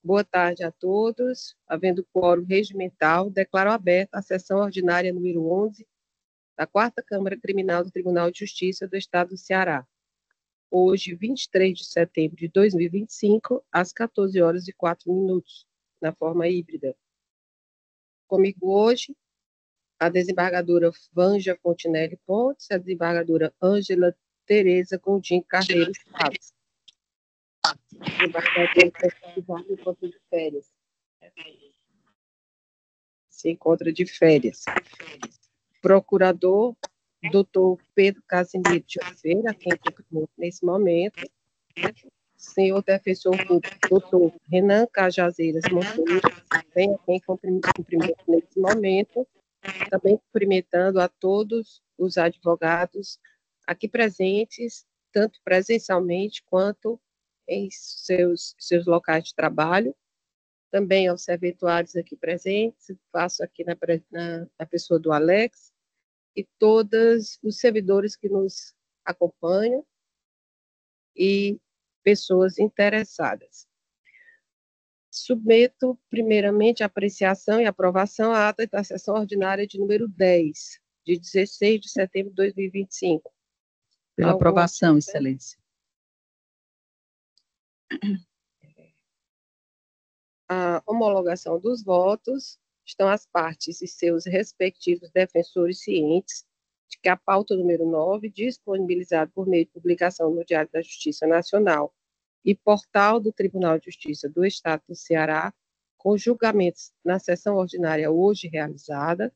Boa tarde a todos. Havendo quórum regimental, declaro aberta a sessão ordinária número 11 da 4ª Câmara Criminal do Tribunal de Justiça do Estado do Ceará. Hoje, 23 de setembro de 2025, às 14h04, na forma híbrida. Comigo hoje, a desembargadora Vânia Fontinelli Pontes, a desembargadora Ângela Tereza Gondim Carneiro Chaves. Se encontra de férias. Procurador, doutor Pedro Casimiro de Oliveira, a quem cumprimento nesse momento. Senhor defensor público, doutor Renan Cajazeiras Monteiro, também a quem cumprimento nesse momento. Também cumprimentando a todos os advogados aqui presentes, tanto presencialmente quanto em seus locais de trabalho. Também aos serventuários aqui presentes, faço aqui na pessoa do Alex, e todos os servidores que nos acompanham e pessoas interessadas. Submeto, primeiramente, a apreciação e aprovação à ata da sessão ordinária de número 10, de 16 de setembro de 2025. Pela aprovação, Excelência. A homologação dos votos. Estão as partes e seus respectivos defensores cientes de que a pauta número 9, disponibilizada por meio de publicação no Diário da Justiça Nacional e portal do Tribunal de Justiça do Estado do Ceará, com julgamentos na sessão ordinária hoje realizada,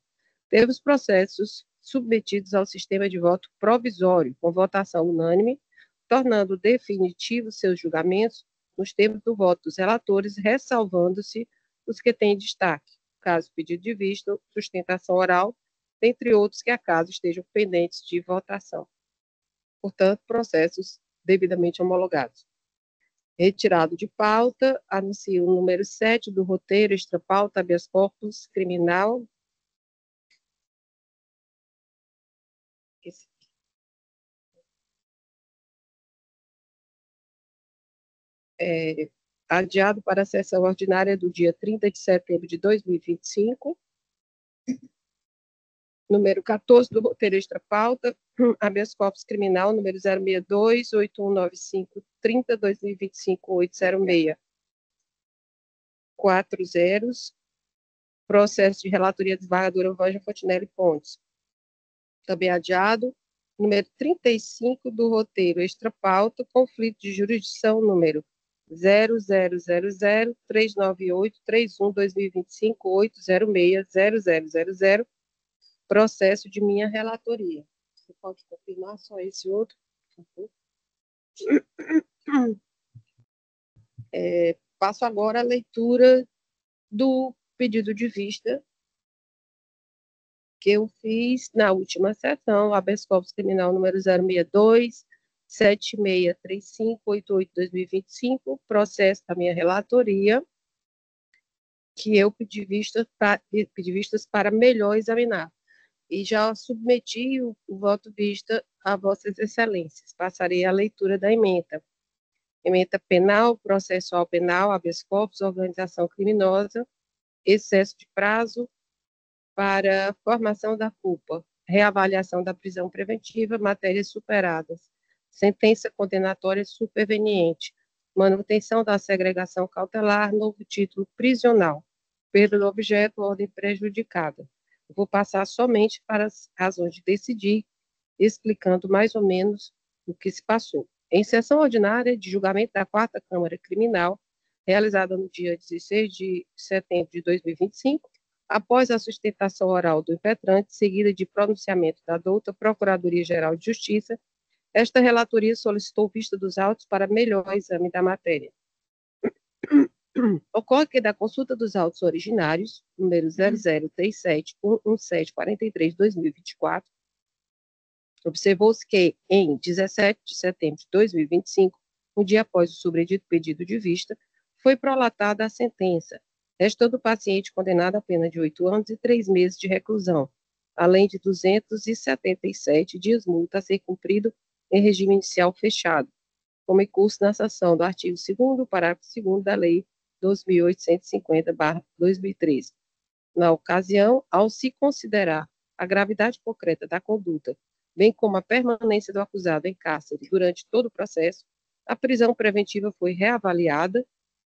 teve os processos submetidos ao sistema de voto provisório, com votação unânime, tornando definitivos seus julgamentos nos termos do voto dos relatores, ressalvando-se os que têm destaque, caso pedido de vista, sustentação oral, dentre outros que acaso estejam pendentes de votação. Portanto, processos devidamente homologados. Retirado de pauta, anuncio o número 7 do roteiro extra-pauta habeas corpus criminal. Adiado para a sessão ordinária do dia 30 de setembro de 2025. Número 14 do roteiro extra-pauta, habeas corpus criminal, número 062-8195-30-2025-806. 4 zeros. Processo de relatoria da desembargadora Vânia Fontinelli Pontes. Também adiado. Número 35 do roteiro extra-pauta, conflito de jurisdição, número 0000-398-31-2025-806-0000, processo de minha relatoria. Você pode confirmar só esse outro? Passo agora a leitura do pedido de vista que eu fiz na última sessão, habeas corpus criminal número 062-7635-88-2025, processo da minha relatoria, que eu pedi vistas para melhor examinar. E já submeti o voto vista a vossas excelências. Passarei a leitura da ementa. Ementa penal, processual penal, habeas corpus, organização criminosa, excesso de prazo para formação da culpa, reavaliação da prisão preventiva, matérias superadas, sentença condenatória superveniente, manutenção da segregação cautelar, novo título prisional, perda do objeto, ordem prejudicada. Vou passar somente para as razões de decidir, explicando mais ou menos o que se passou. Em sessão ordinária de julgamento da 4ª Câmara Criminal, realizada no dia 16 de setembro de 2025, após a sustentação oral do impetrante, seguida de pronunciamento da douta Procuradoria-Geral de Justiça, esta relatoria solicitou vista dos autos para melhor exame da matéria. Ocorre que da consulta dos autos originários, número 0037-11743-2024, observou-se que, em 17 de setembro de 2025, um dia após o sobredito pedido de vista, foi prolatada a sentença, restando o paciente condenado a pena de 8 anos e 3 meses de reclusão, além de 277 dias multa a ser cumprido em regime inicial fechado, como incurso na sanção do artigo 2º, parágrafo 2º da Lei 2.850/2013. Na ocasião, ao se considerar a gravidade concreta da conduta, bem como a permanência do acusado em cárcere durante todo o processo, a prisão preventiva foi reavaliada,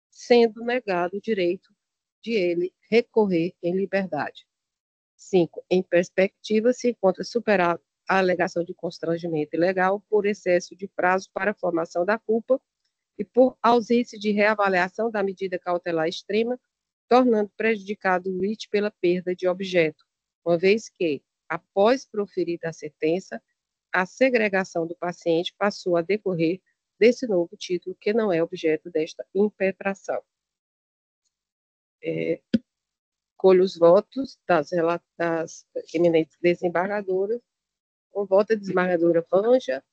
sendo negado o direito de ele recorrer em liberdade. 5. Em perspectiva, se encontra superada a alegação de constrangimento ilegal por excesso de prazo para a formação da culpa e por ausência de reavaliação da medida cautelar extrema, tornando prejudicado o lit pela perda de objeto, uma vez que, após proferida a sentença, a segregação do paciente passou a decorrer desse novo título, que não é objeto desta impetração. Colho os votos das eminentes desembargadoras. O voto da desembargadora Vângela.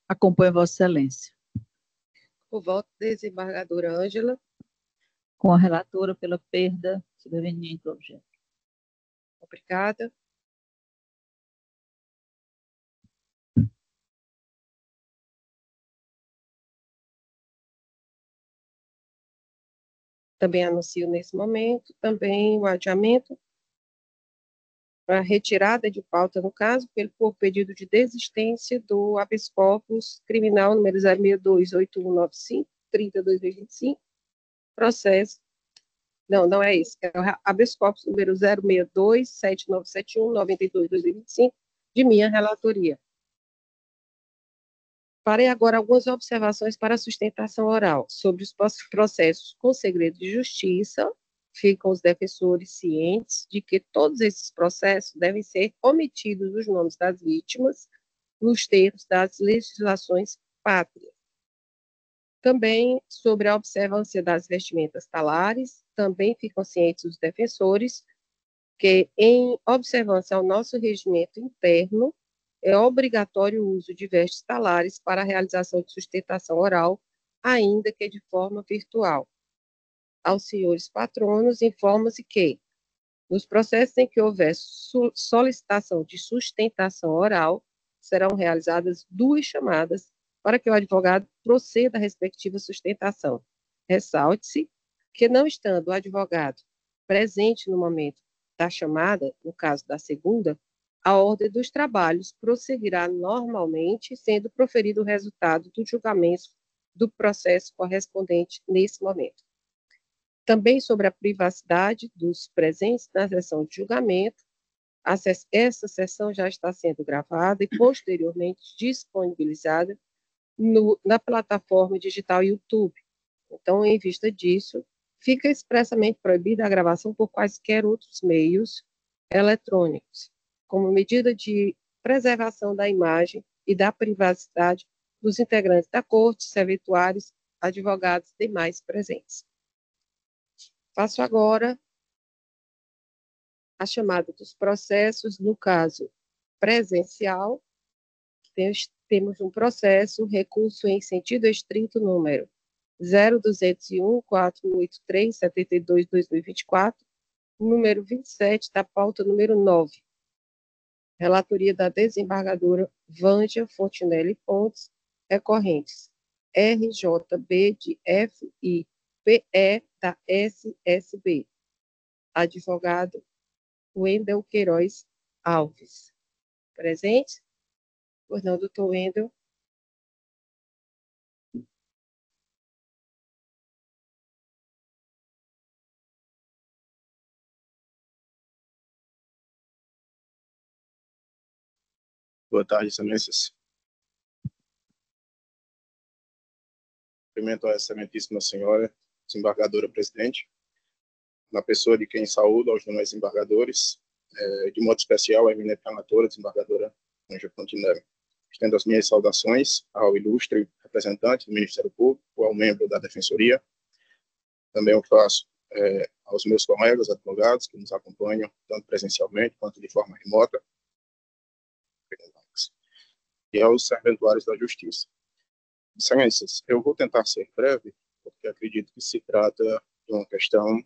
Acompanho Vossa Excelência. O voto da desembargadora Ângela. Com a relatora pela perda sobreveniente do objeto. Obrigada. Também anuncio nesse momento também o adiamento, a retirada de pauta, no caso, por pedido de desistência do habeas corpus criminal número 0628195-30/2025, processo, não é esse, é o habeas corpus número 0627971-92/2025, de minha relatoria. Farei agora algumas observações para a sustentação oral sobre os processos com segredo de justiça. Ficam os defensores cientes de que todos esses processos devem ser omitidos os nomes das vítimas nos termos das legislações pátrias. Também sobre a observância das vestimentas talares, também ficam cientes os defensores que, em observância ao nosso regimento interno, é obrigatório o uso de vestes talares para a realização de sustentação oral, ainda que de forma virtual. Aos senhores patronos, informa-se que, nos processos em que houver solicitação de sustentação oral, serão realizadas 2 chamadas para que o advogado proceda à respectiva sustentação. Ressalte-se que, não estando o advogado presente no momento da chamada, no caso da segunda, a ordem dos trabalhos prosseguirá normalmente, sendo proferido o resultado do julgamento do processo correspondente nesse momento. Também sobre a privacidade dos presentes na sessão de julgamento, essa sessão já está sendo gravada e posteriormente disponibilizada na plataforma digital YouTube. Então, em vista disso, fica expressamente proibida a gravação por quaisquer outros meios eletrônicos, como medida de preservação da imagem e da privacidade dos integrantes da corte, servidores, advogados e demais presentes. Faço agora a chamada dos processos, no caso presencial. Temos um processo, recurso em sentido estrito, número 0201-483-72-2024, número 27, da pauta número 9. Relatoria da desembargadora Vângela Fontinelli Pontes, recorrentes RJB de FIPE da SSB. Advogado Wendel Queiroz Alves. Presente? Pois não, doutor Wendel. Boa tarde, excelências. Cumprimento a excelentíssima senhora, desembargadora presidente, na pessoa de quem saúdo aos demais desembargadores, de modo especial a eminente relatora, desembargadora Ângela Fontinelli. Estendo as minhas saudações ao ilustre representante do Ministério Público, ao membro da Defensoria. Também eu faço aos meus colegas advogados que nos acompanham, tanto presencialmente quanto de forma remota, e aos serventuários da Justiça. Excelências, eu vou tentar ser breve, porque acredito que se trata de uma questão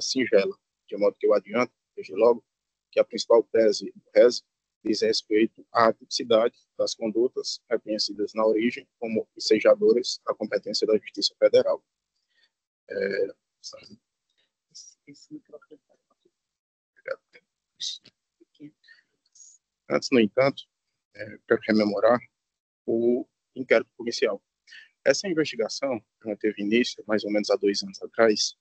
singela, de modo que eu adianto, desde logo, que a principal tese do RES diz respeito à tipicidade das condutas reconhecidas na origem como ensejadoras da competência da Justiça Federal. Antes, no entanto, quero rememorar o inquérito policial. Essa investigação teve início mais ou menos há 2 anos atrás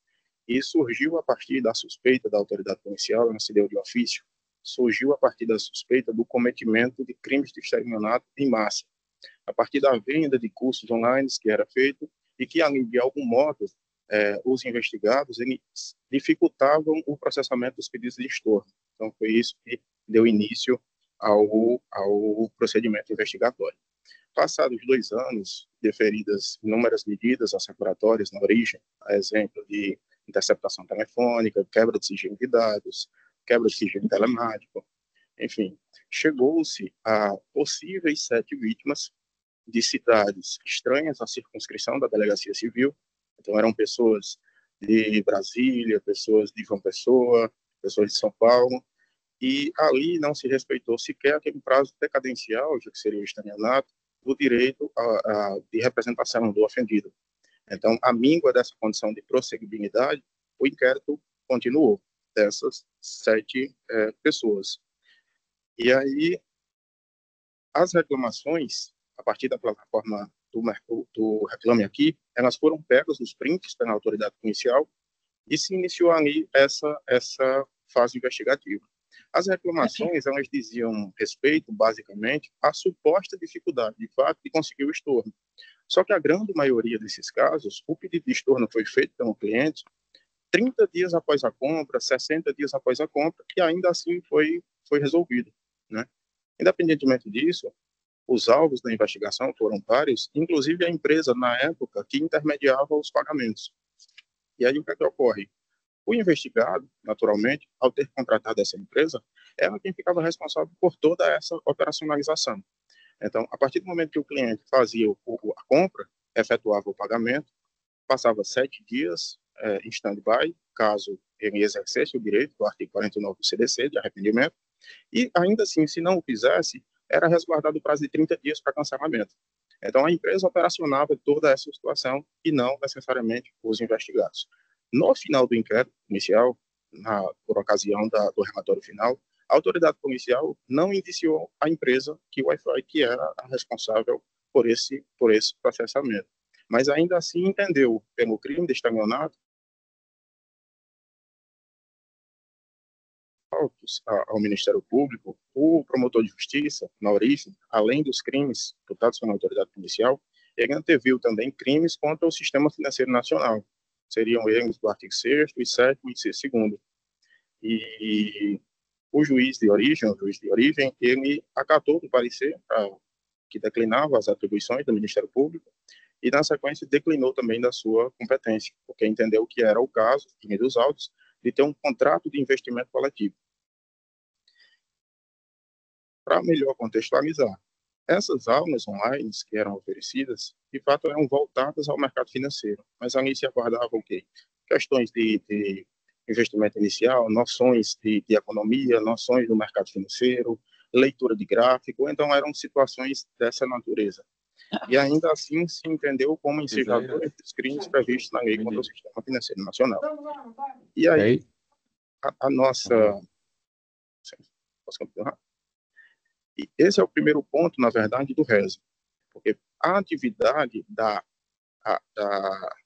e surgiu a partir da suspeita da autoridade policial, não se deu de ofício, surgiu a partir da suspeita do cometimento de crimes de estelionato em massa, a partir da venda de cursos online que era feito e que, de algum modo, os investigados dificultavam o processamento dos pedidos de estorno. Então, foi isso que deu início ao procedimento investigatório. Passados 2 anos, deferidas inúmeras medidas assecuratórias na origem, a exemplo de interceptação telefônica, quebra de sigilo de dados, quebra de sigilo telemático, enfim, chegou-se a possíveis 7 vítimas de cidades estranhas à circunscrição da Delegacia Civil. Então, eram pessoas de Brasília, pessoas de João Pessoa, pessoas de São Paulo, e ali não se respeitou sequer aquele prazo decadencial, já que seria o estelionato, do direito de representação do ofendido. Então, à míngua dessa condição de prosseguibilidade, o inquérito continuou, dessas 7 pessoas. E aí, as reclamações, a partir da plataforma do Reclame Aqui, elas foram pegas nos prints pela autoridade policial e se iniciou ali essa fase investigativa. As reclamações, elas diziam respeito, basicamente, à suposta dificuldade, de fato, de conseguir o estorno. Só que a grande maioria desses casos, o pedido de estorno foi feito pelo cliente 30 dias após a compra, 60 dias após a compra, e ainda assim foi resolvido, né? Independentemente disso, os alvos da investigação foram vários, inclusive a empresa, na época, que intermediava os pagamentos. E aí o que é que ocorre? O investigado, naturalmente, ao ter contratado essa empresa, era quem ficava responsável por toda essa operacionalização. Então, a partir do momento que o cliente fazia a compra, efetuava o pagamento, passava 7 dias em stand-by, caso ele exercesse o direito do artigo 49 do CDC, de arrependimento, e ainda assim, se não o fizesse, era resguardado o prazo de 30 dias para cancelamento. Então, a empresa operacionava toda essa situação e não necessariamente os investigados. No final do inquérito inicial, por ocasião do relatório final, a autoridade policial não indiciou a empresa que Wi-Fi que era a responsável por esse processamento. Mas ainda assim entendeu, pelo crime de estelionato, ao Ministério Público, o promotor de justiça, na origem, além dos crimes imputados pela autoridade policial, ele anteviu também crimes contra o sistema financeiro nacional. Seriam eles do artigo 6º e 7º e 2º. E o juiz de origem, ele acatou o parecer que declinava as atribuições do Ministério Público e, na sequência, declinou também da sua competência, porque entendeu que era o caso, em dos autos, de ter um contrato de investimento coletivo. Para melhor contextualizar, essas aulas online que eram oferecidas, de fato, eram voltadas ao mercado financeiro, mas ali se aguardavam o quê? Questões de investimento inicial, noções de economia, noções do mercado financeiro, leitura de gráfico, então eram situações dessa natureza. E ainda assim se entendeu como ensejador dos crimes previstos na lei contra o sistema financeiro nacional. E aí, a nossa... Posso continuar? E esse é o primeiro ponto, na verdade, do RESE, porque a atividade da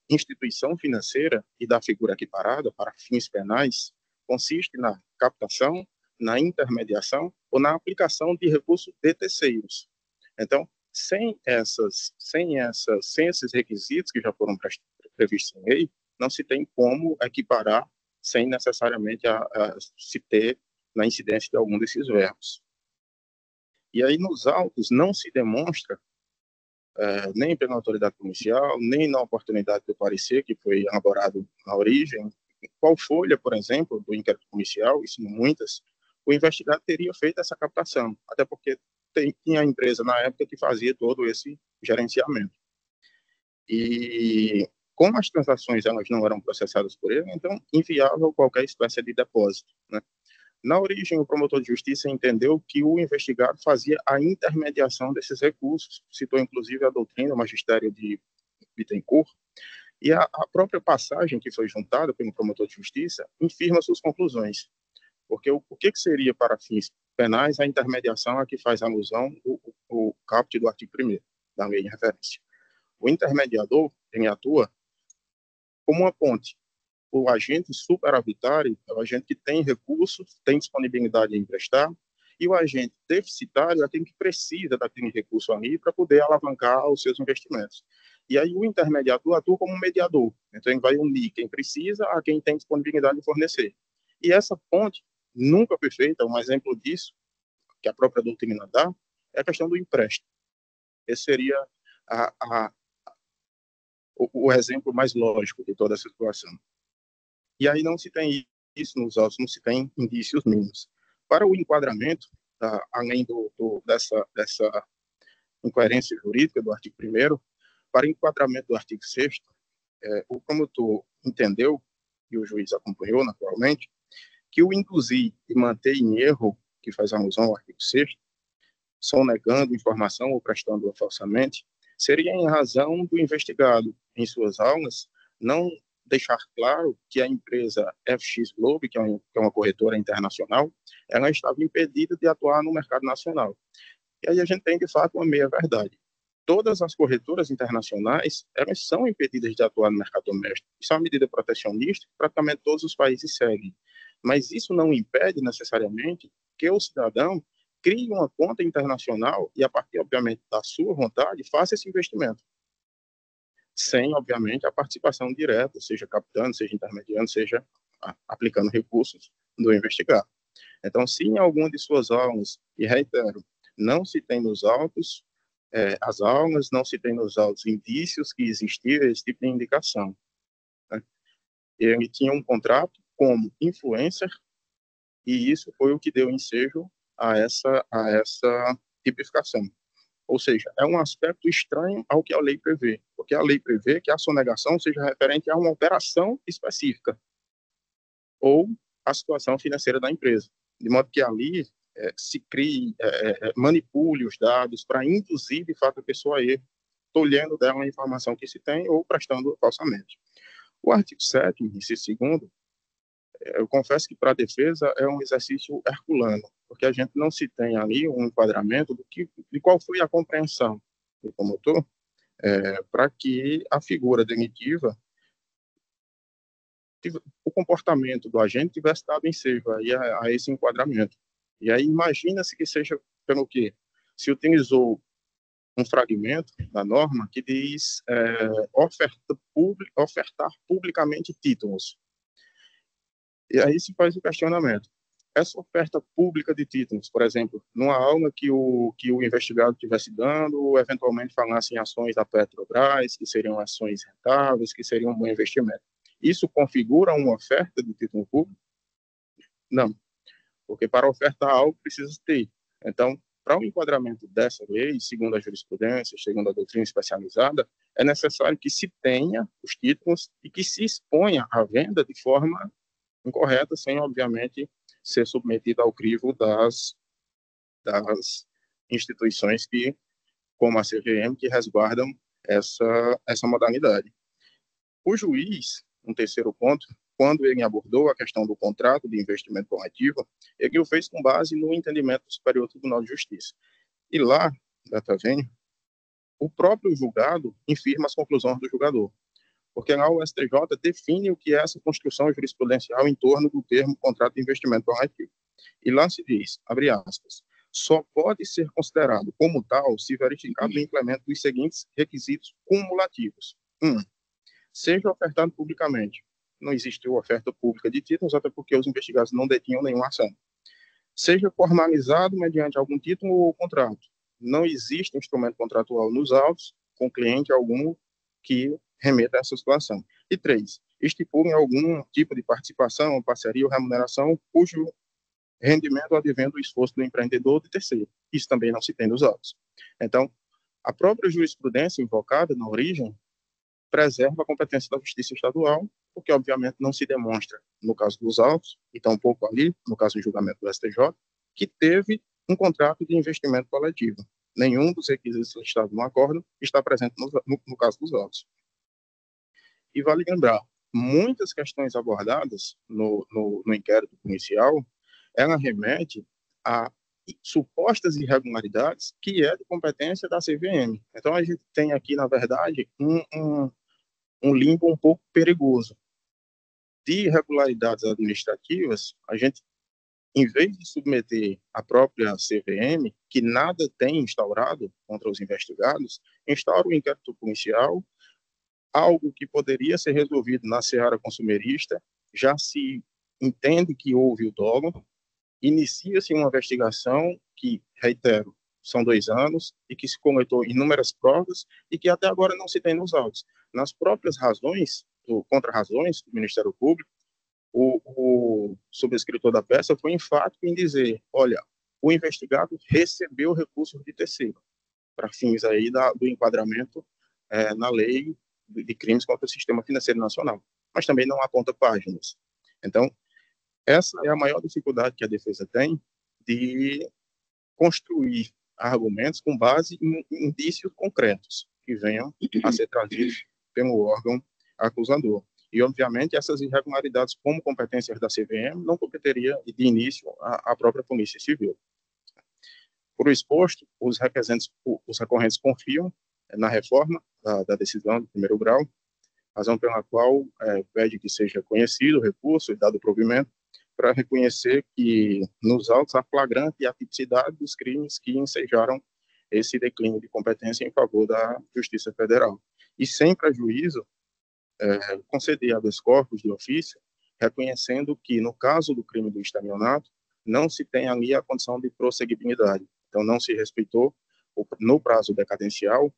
instituição financeira e da figura equiparada para fins penais consiste na captação, na intermediação ou na aplicação de recursos de terceiros. Então, sem esses requisitos que já foram previstos em lei, não se tem como equiparar sem necessariamente se ter na incidência de algum desses verbos. E aí, nos autos, não se demonstra, nem pela autoridade policial, nem na oportunidade do parecer que foi elaborado na origem, qual folha, por exemplo, do inquérito policial, isso muitas, o investigado teria feito essa captação, até porque tinha a empresa na época que fazia todo esse gerenciamento. E como as transações elas não eram processadas por ele, então inviável qualquer espécie de depósito, né? Na origem, o promotor de justiça entendeu que o investigado fazia a intermediação desses recursos, citou inclusive a doutrina, o magistério de Bittencourt, e a própria passagem que foi juntada pelo promotor de justiça infirma suas conclusões. Porque o que seria, para fins penais, a intermediação a que faz alusão o caput do artigo 1º da lei em referência? O intermediador, ele atua como uma ponte. O agente superavitário é o agente que tem recursos, tem disponibilidade em emprestar, e o agente deficitário é aquele que precisa daquele recurso ali para poder alavancar os seus investimentos. E aí o intermediador atua como um mediador. Então, ele vai unir quem precisa a quem tem disponibilidade de fornecer. E essa ponte nunca foi feita. Um exemplo disso, que a própria doutrina dá, é a questão do empréstimo. Esse seria o exemplo mais lógico de toda a situação. E aí não se tem isso nos autos, não se tem indícios mínimos. Para o enquadramento, além dessa incoerência jurídica do artigo 1º, para o enquadramento do artigo 6º, o promotor entendeu, e o juiz acompanhou naturalmente, que o induzir e manter em erro, que faz alusão ao artigo 6º, sonegando informação ou prestando-a falsamente, seria em razão do investigado, em suas aulas, não deixar claro que a empresa FX Globo, que é uma corretora internacional, ela estava impedida de atuar no mercado nacional. E aí a gente tem, de fato, uma meia-verdade. Todas as corretoras internacionais, elas são impedidas de atuar no mercado doméstico. Isso é uma medida protecionista que praticamente todos os países seguem. Mas isso não impede, necessariamente, que o cidadão crie uma conta internacional e, a partir, obviamente, da sua vontade, faça esse investimento. Sem, obviamente, a participação direta, seja captando, seja intermediando, seja aplicando recursos do investigado. Então, se em alguma de suas aulas, e reitero, não se tem nos autos, as aulas, não se tem nos autos indícios que existia esse tipo de indicação. Né? Ele tinha um contrato como influencer, e isso foi o que deu ensejo a essa tipificação. Ou seja, é um aspecto estranho ao que a lei prevê, porque a lei prevê que a sonegação seja referente a uma operação específica ou a situação financeira da empresa, de modo que ali se crie, manipule os dados para induzir, de fato, a pessoa a erro, tolhendo dela a informação que se tem ou prestando falsamente. O artigo 7º, inciso 2º, eu confesso que para a defesa é um exercício herculano, porque a gente não se tem ali um enquadramento de qual foi a compreensão do promotor para que a figura denitiva, o comportamento do agente tivesse dado ensejo aí a esse enquadramento. E aí imagina-se que seja pelo quê? Se utilizou um fragmento da norma que diz ofertar publicamente títulos. E aí se faz o questionamento. Essa oferta pública de títulos, por exemplo, numa aula que o investigado estivesse dando, ou eventualmente falasse em ações da Petrobras, que seriam ações rentáveis, que seriam um bom investimento. Isso configura uma oferta de título público? Não, porque para ofertar algo precisa ter. Então, para o enquadramento dessa lei, segundo a jurisprudência, segundo a doutrina especializada, é necessário que se tenha os títulos e que se exponha à venda de forma incorreta, sem, obviamente, ser submetido ao crivo das instituições que, como a CVM, que resguardam essa modalidade. O juiz, um terceiro ponto, quando ele abordou a questão do contrato de investimento coletivo, ele o fez com base no entendimento do Superior Tribunal de Justiça. E lá, data vem, o próprio julgado infirma as conclusões do julgador, porque lá o STJ define o que é essa construção jurisprudencial em torno do termo contrato de investimento coletivo. E lá se diz, abre aspas, só pode ser considerado como tal se verificado o implemento dos seguintes requisitos cumulativos. 1. Seja ofertado publicamente. Não existiu oferta pública de títulos, até porque os investigados não detinham nenhuma ação. Seja formalizado mediante algum título ou contrato. Não existe instrumento contratual nos autos com cliente algum que remeta a essa situação. E 3. Estipulem algum tipo de participação, parceria ou remuneração cujo rendimento advém do esforço do empreendedor ou do terceiro. Isso também não se tem nos autos. Então, a própria jurisprudência invocada na origem preserva a competência da Justiça Estadual, porque, obviamente, não se demonstra, no caso dos autos, e tampouco ali, no caso do julgamento do STJ, que teve um contrato de investimento coletivo. Nenhum dos requisitos listados no acordo está presente no caso dos autos. E vale lembrar, muitas questões abordadas no inquérito policial, ela remete a supostas irregularidades que é de competência da CVM. Então, a gente tem aqui, na verdade, um limbo um pouco perigoso. De irregularidades administrativas, a gente, em vez de submeter a própria CVM, que nada tem instaurado contra os investigados, instaura o inquérito policial, algo que poderia ser resolvido na seara consumerista, já se entende que houve o dolo, inicia-se uma investigação que, reitero, são 2 anos, e que se coletou inúmeras provas, e que até agora não se tem nos autos. Nas próprias razões, contra-razões do Ministério Público, o subscritor da peça foi enfático em dizer, olha, o investigado recebeu recursos de terceiro, para fins aí do enquadramento na lei de crimes contra o sistema financeiro nacional, mas também não aponta páginas. Então, essa é a maior dificuldade que a defesa tem de construir argumentos com base em indícios concretos que venham a ser trazidos pelo órgão acusador. E, obviamente, essas irregularidades como competências da CVM não competeria de início à própria Polícia Civil. Por exposto, os recorrentes confiam na reforma da decisão de primeiro grau, razão pela qual pede que seja conhecido o recurso e dado provimento para reconhecer que nos autos há flagrante e a tipicidade dos crimes que ensejaram esse declínio de competência em favor da Justiça Federal. E sem prejuízo, conceder habeas corpus de ofício, reconhecendo que, no caso do crime do estelionato, não se tem ali a condição de prosseguibilidade. Então, não se respeitou, no prazo decadencial,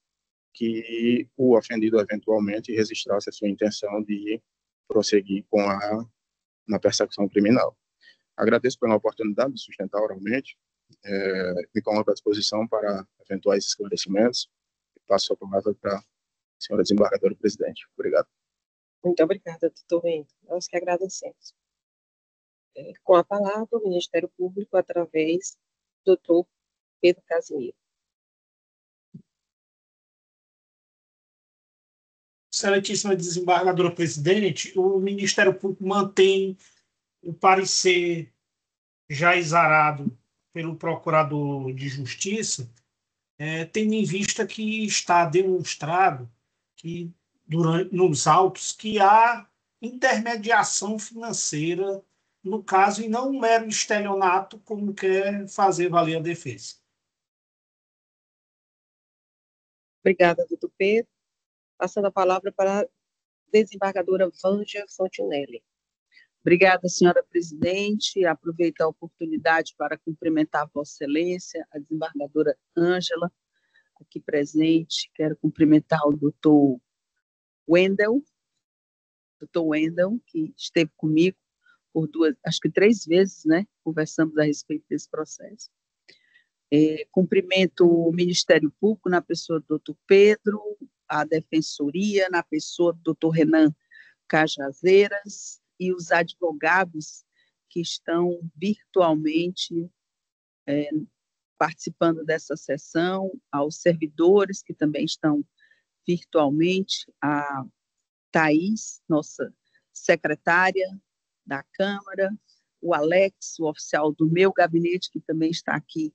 que o ofendido eventualmente registrasse a sua intenção de prosseguir na persecução criminal. Agradeço pela oportunidade de sustentar oralmente, me coloco à disposição para eventuais esclarecimentos e passo a palavra para a senhora desembargadora presidente. Obrigado. Muito obrigada, doutor Wendel. Nós que agradecemos. Com a palavra, o Ministério Público, através do doutor Pedro Casimiro. Excelentíssima desembargadora presidente, o Ministério Público mantém o parecer já exarado pelo Procurador de Justiça, tendo em vista que está demonstrado que, nos autos, que há intermediação financeira no caso e não um mero estelionato, como quer fazer valer a defesa. Obrigada, doutor Pedro. Passando a palavra para a desembargadora Vânia Fontinelli. Obrigada, senhora presidente. Aproveito a oportunidade para cumprimentar Vossa Excelência, a desembargadora Ângela, aqui presente. Quero cumprimentar o doutor Wendel, que esteve comigo por 3 vezes, né? Conversamos a respeito desse processo. Cumprimento o Ministério Público na pessoa do doutor Pedro, a Defensoria na pessoa do doutor Renan Cajazeiras e os advogados que estão virtualmente participando dessa sessão, aos servidores que também estão virtualmente, a Thaís, nossa secretária da Câmara, o Alex, o oficial do meu gabinete, que também está aqui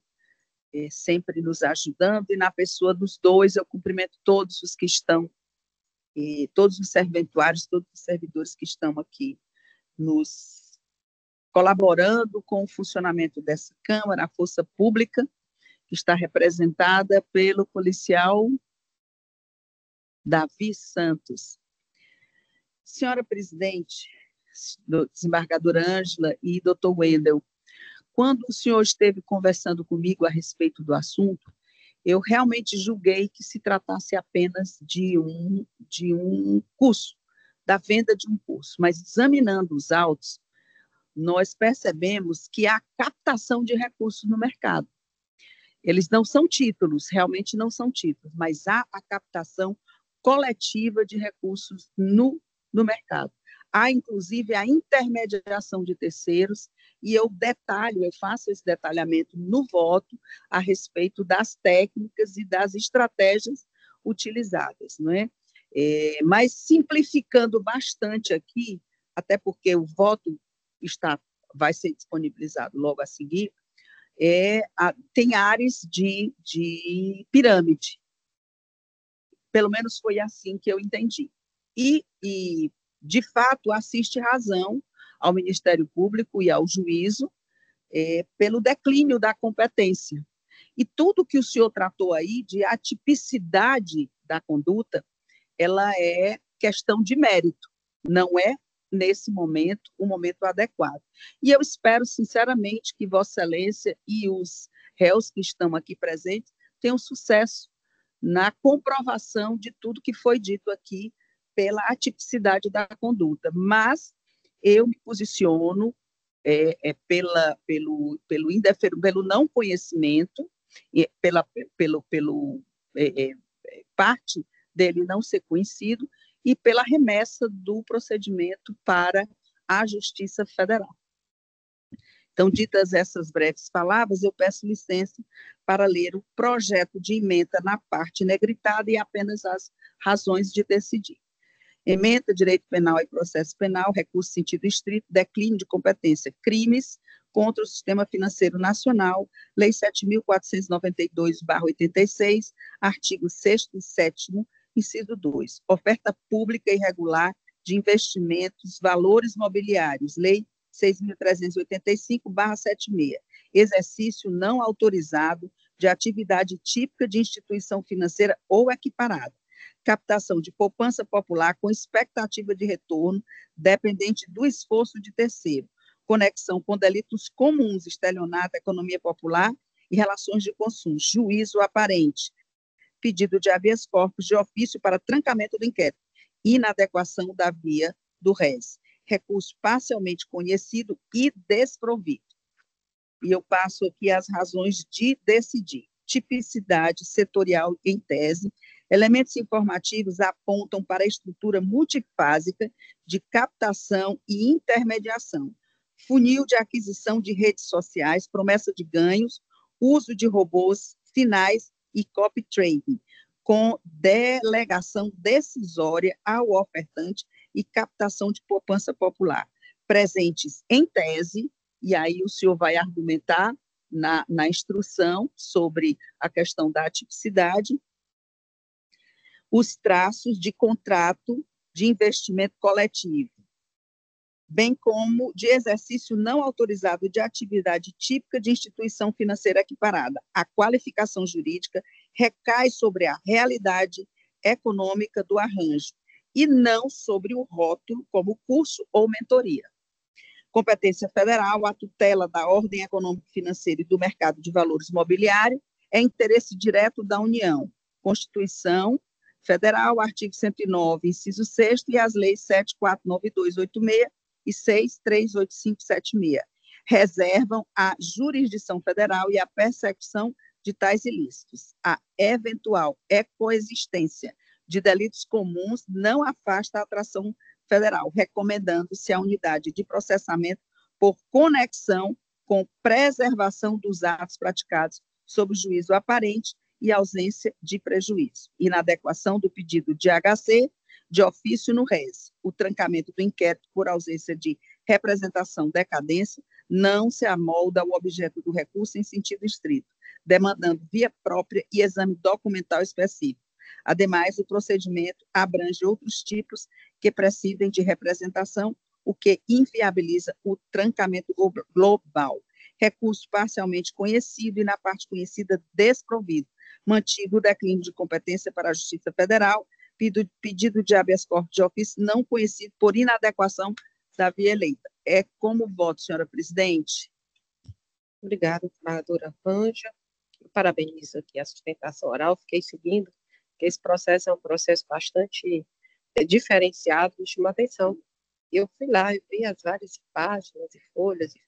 sempre nos ajudando, e na pessoa dos dois eu cumprimento todos os que estão, todos os serventuários, todos os servidores que estão aqui nos colaborando com o funcionamento dessa Câmara, a Força Pública, que está representada pelo policial Davi Santos. Senhora presidente, desembargadora Ângela e doutor Wendel, quando o senhor esteve conversando comigo a respeito do assunto, eu realmente julguei que se tratasse apenas de um curso, da venda de um curso, mas examinando os autos, nós percebemos que há captação de recursos no mercado. Eles não são títulos, realmente não são títulos, mas há a captação coletiva de recursos no mercado. Há, inclusive, a intermediação de terceiros, e eu faço esse detalhamento no voto a respeito das técnicas e das estratégias utilizadas, não é? Mas simplificando bastante aqui, até porque o voto vai ser disponibilizado logo a seguir, tem áreas de pirâmide. Pelo menos foi assim que eu entendi. E de fato, assiste razão ao Ministério Público e ao juízo pelo declínio da competência. E tudo que o senhor tratou aí de atipicidade da conduta, ela é questão de mérito, não é, nesse momento, o momento adequado. E eu espero, sinceramente, que Vossa Excelência e os réus que estão aqui presentes tenham sucesso na comprovação de tudo que foi dito aqui pela atipicidade da conduta. Mas eu me posiciono pelo não conhecimento, pelo parte dele não ser conhecido e pela remessa do procedimento para a Justiça Federal. Então, ditas essas breves palavras, eu peço licença para ler o projeto de emenda na parte negritada e apenas as razões de decidir. Emenda, Direito Penal e Processo Penal, recurso sentido estrito, declínio de competência, crimes contra o Sistema Financeiro Nacional, Lei 7.492/86, artigo 6º e 7º, inciso 2, oferta pública irregular de investimentos, valores mobiliários, Lei 6.385/76, exercício não autorizado de atividade típica de instituição financeira ou equiparada, captação de poupança popular com expectativa de retorno dependente do esforço de terceiro, conexão com delitos comuns, estelionato, economia popular e relações de consumo, juízo aparente, pedido de habeas corpus de ofício para trancamento do inquérito, inadequação da via do réis, recurso parcialmente conhecido e desprovido. E eu passo aqui as razões de decidir. Tipicidade setorial em tese, elementos informativos apontam para a estrutura multifásica de captação e intermediação, funil de aquisição de redes sociais, promessa de ganhos, uso de robôs finais e copy trading, com delegação decisória ao ofertante e captação de poupança popular, presentes em tese, e aí o senhor vai argumentar na instrução sobre a questão da atipicidade, os traços de contrato de investimento coletivo, bem como de exercício não autorizado de atividade típica de instituição financeira equiparada. A qualificação jurídica recai sobre a realidade econômica do arranjo e não sobre o rótulo como curso ou mentoria. Competência federal, a tutela da ordem econômico-financeira e do mercado de valores mobiliário é interesse direto da União. Constituição Federal, artigo 109, inciso 6º, e as leis 749286 e 6385576 reservam a jurisdição federal e a persecução de tais ilícitos. A eventual coexistência de delitos comuns não afasta a atração federal, recomendando-se a unidade de processamento por conexão com preservação dos atos praticados sob juízo aparente e ausência de prejuízo. Inadequação do pedido de HC de ofício no réis. O trancamento do inquérito por ausência de representação decadência não se amolda ao objeto do recurso em sentido estrito, demandando via própria e exame documental específico. Ademais, o procedimento abrange outros tipos que prescindem de representação, o que inviabiliza o trancamento global. Recurso parcialmente conhecido e, na parte conhecida, desprovido. Mantido o declínio de competência para a Justiça Federal, pedido de habeas corpus de ofício não conhecido por inadequação da via eleita. É como voto, senhora presidente. Obrigada, senadora Ângela. Parabenizo aqui a sustentação oral, fiquei seguindo, porque esse processo é um processo bastante diferenciado, me chama atenção. Eu fui lá, eu vi as várias páginas e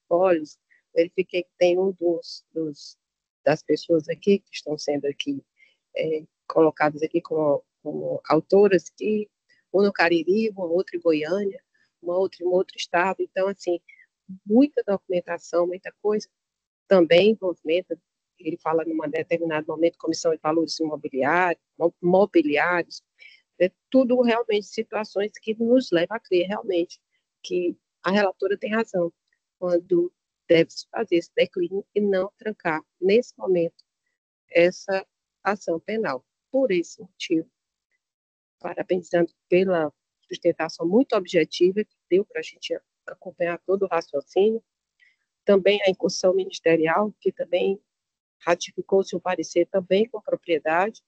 folhos, verifiquei que tem das pessoas aqui que estão sendo aqui colocadas aqui como autoras, que uma no Cariri, uma outra em Goiânia, uma outra em outro estado. Então, assim, muita documentação, muita coisa. Também envolvimento, ele fala num determinado momento, comissão de valores mobiliários, tudo realmente situações que nos levam a crer realmente que a relatora tem razão quando deve-se fazer esse declínio e não trancar, nesse momento, essa ação penal. Por esse motivo, parabenizando pela sustentação muito objetiva que deu para a gente acompanhar todo o raciocínio, também a incursão ministerial, que também ratificou seu parecer também com propriedade,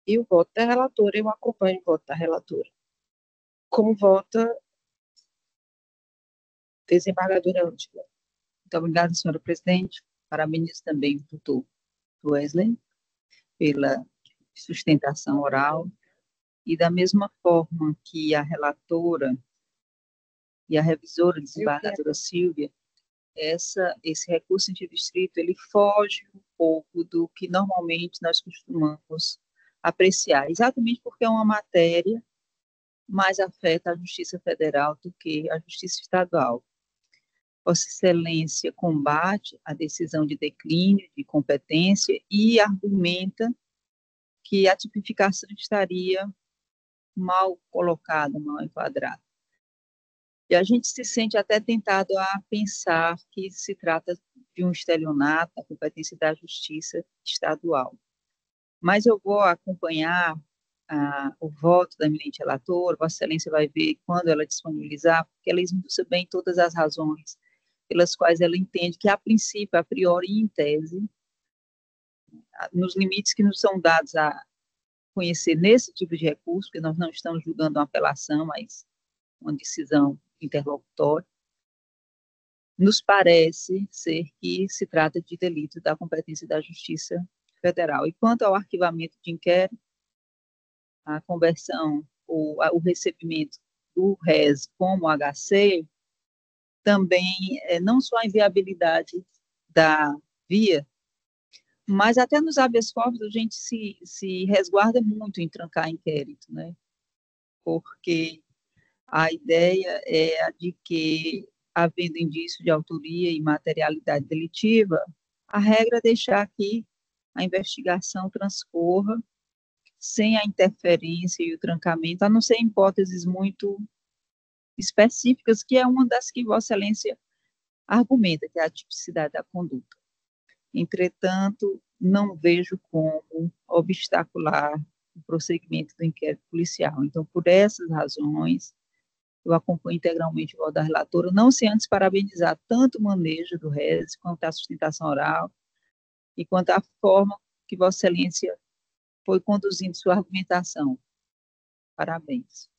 e o voto da relatora, eu acompanho o voto da relatora. Como vota desembargadora Ângela. Muito obrigada, senhora presidente. Parabenizo também o doutor Wesley pela sustentação oral, e da mesma forma que a relatora e a revisora desembargadora Silvia, esse recurso interdistrito, ele foge um pouco do que normalmente nós costumamos apreciar, exatamente porque é uma matéria mais afeta a Justiça Federal do que a Justiça Estadual. Vossa Excelência combate a decisão de declínio de competência e argumenta que a tipificação estaria mal colocada, mal enquadrada. E a gente se sente até tentado a pensar que se trata de um estelionato da competência da Justiça Estadual. Mas eu vou acompanhar o voto da eminente relatora. Vossa Excelência vai ver quando ela disponibilizar, porque ela esmiuça bem todas as razões pelas quais ela entende que, a princípio, a priori e em tese, nos limites que nos são dados a conhecer nesse tipo de recurso, porque nós não estamos julgando uma apelação, mas uma decisão interlocutória, nos parece ser que se trata de delito da competência da Justiça Federal. E quanto ao arquivamento de inquérito, a conversão, o recebimento do RES como HC, também não só a inviabilidade da via, mas até nos habeas corpus a gente se resguarda muito em trancar inquérito, né? Porque a ideia é a de que, havendo indício de autoria e materialidade delitiva, a regra é deixar que a investigação transcorra sem a interferência e o trancamento, a não ser em hipóteses muito específicas, que é uma das que Vossa Excelência argumenta, que é a tipicidade da conduta. Entretanto, não vejo como obstacular o prosseguimento do inquérito policial. Então, por essas razões, eu acompanho integralmente o voto da relatora, não sem antes parabenizar tanto o manejo do RES, quanto a sustentação oral, e quanto a forma que Vossa Excelência foi conduzindo sua argumentação. Parabéns.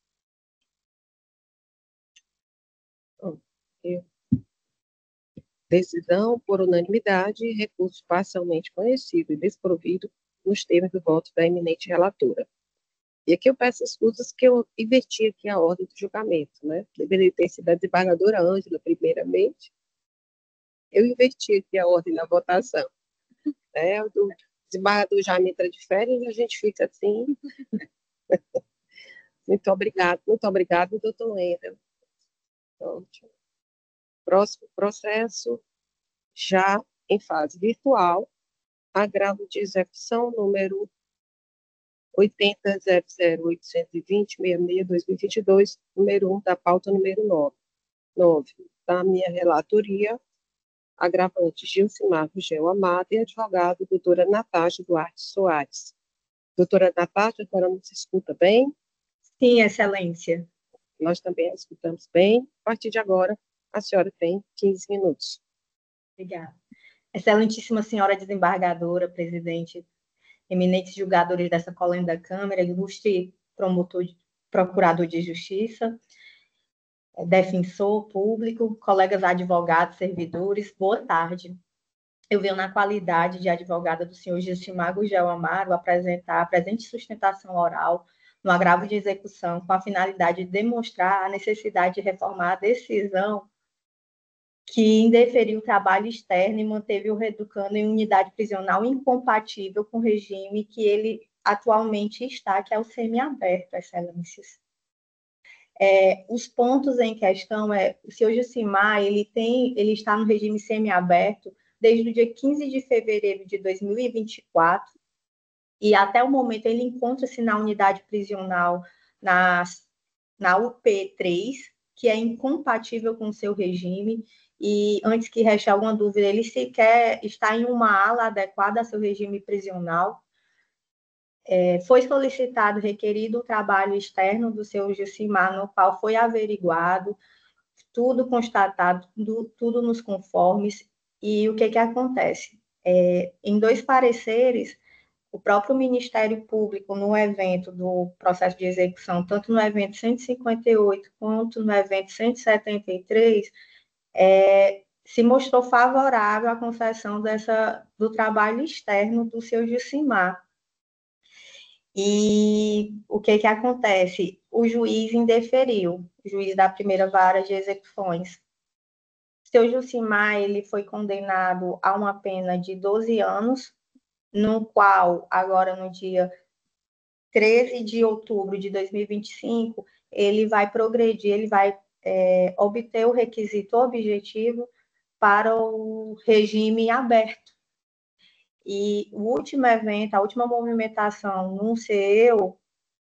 Decisão por unanimidade, recurso parcialmente conhecido e desprovido nos termos do voto da eminente relatora. E aqui eu peço escusas que eu inverti aqui a ordem do julgamento, né? Deveria ter sido a desembargadora Ângela, primeiramente. Eu inverti aqui a ordem da votação. O desembargador já entra de férias e a gente fica assim. Muito obrigado, doutor Wendel. Próximo processo, já em fase virtual, agravo de execução número 80.00.820.66.2022, número 1 da pauta número 9, da minha relatoria, agravante Gilcimar Rugel Amado e advogado doutora Natasha Duarte Soares. Doutora Natasha, a senhora nos escuta bem? Sim, Excelência. Nós também a escutamos bem. A partir de agora, a senhora tem 15 minutos. Obrigada. Excelentíssima senhora desembargadora, presidente, eminentes julgadores dessa colênia da Câmara, ilustre procurador de justiça, defensor público, colegas advogados, servidores, boa tarde. Eu venho na qualidade de advogada do senhor Gilcimar Gugel Amaro apresentar a presente sustentação oral no agravo de execução com a finalidade de demonstrar a necessidade de reformar a decisão que indeferiu o trabalho externo e manteve o reeducando em unidade prisional incompatível com o regime que ele atualmente está, que é o semiaberto, Excelências. Os pontos em questão o senhor Jucimar, ele está no regime semiaberto desde o dia 15 de fevereiro de 2024, e até o momento ele encontra-se na unidade prisional na UP3, que é incompatível com o seu regime, e antes que reste alguma dúvida, ele sequer está em uma ala adequada ao seu regime prisional. Foi solicitado, requerido o trabalho externo do seu Jucimar, no qual foi averiguado, tudo constatado, tudo nos conformes, e o que acontece? Em 2 pareceres, o próprio Ministério Público, no evento do processo de execução, tanto no evento 158 quanto no evento 173, se mostrou favorável à concessão do trabalho externo do seu Jucimar. E o que acontece? O juiz indeferiu, o juiz da primeira vara de execuções. Seu Jucimar, ele foi condenado a uma pena de 12 anos, no qual, agora no dia 13 de outubro de 2025, ele vai progredir, ele vai obter o requisito objetivo para o regime aberto. E o último evento, a última movimentação no CEU,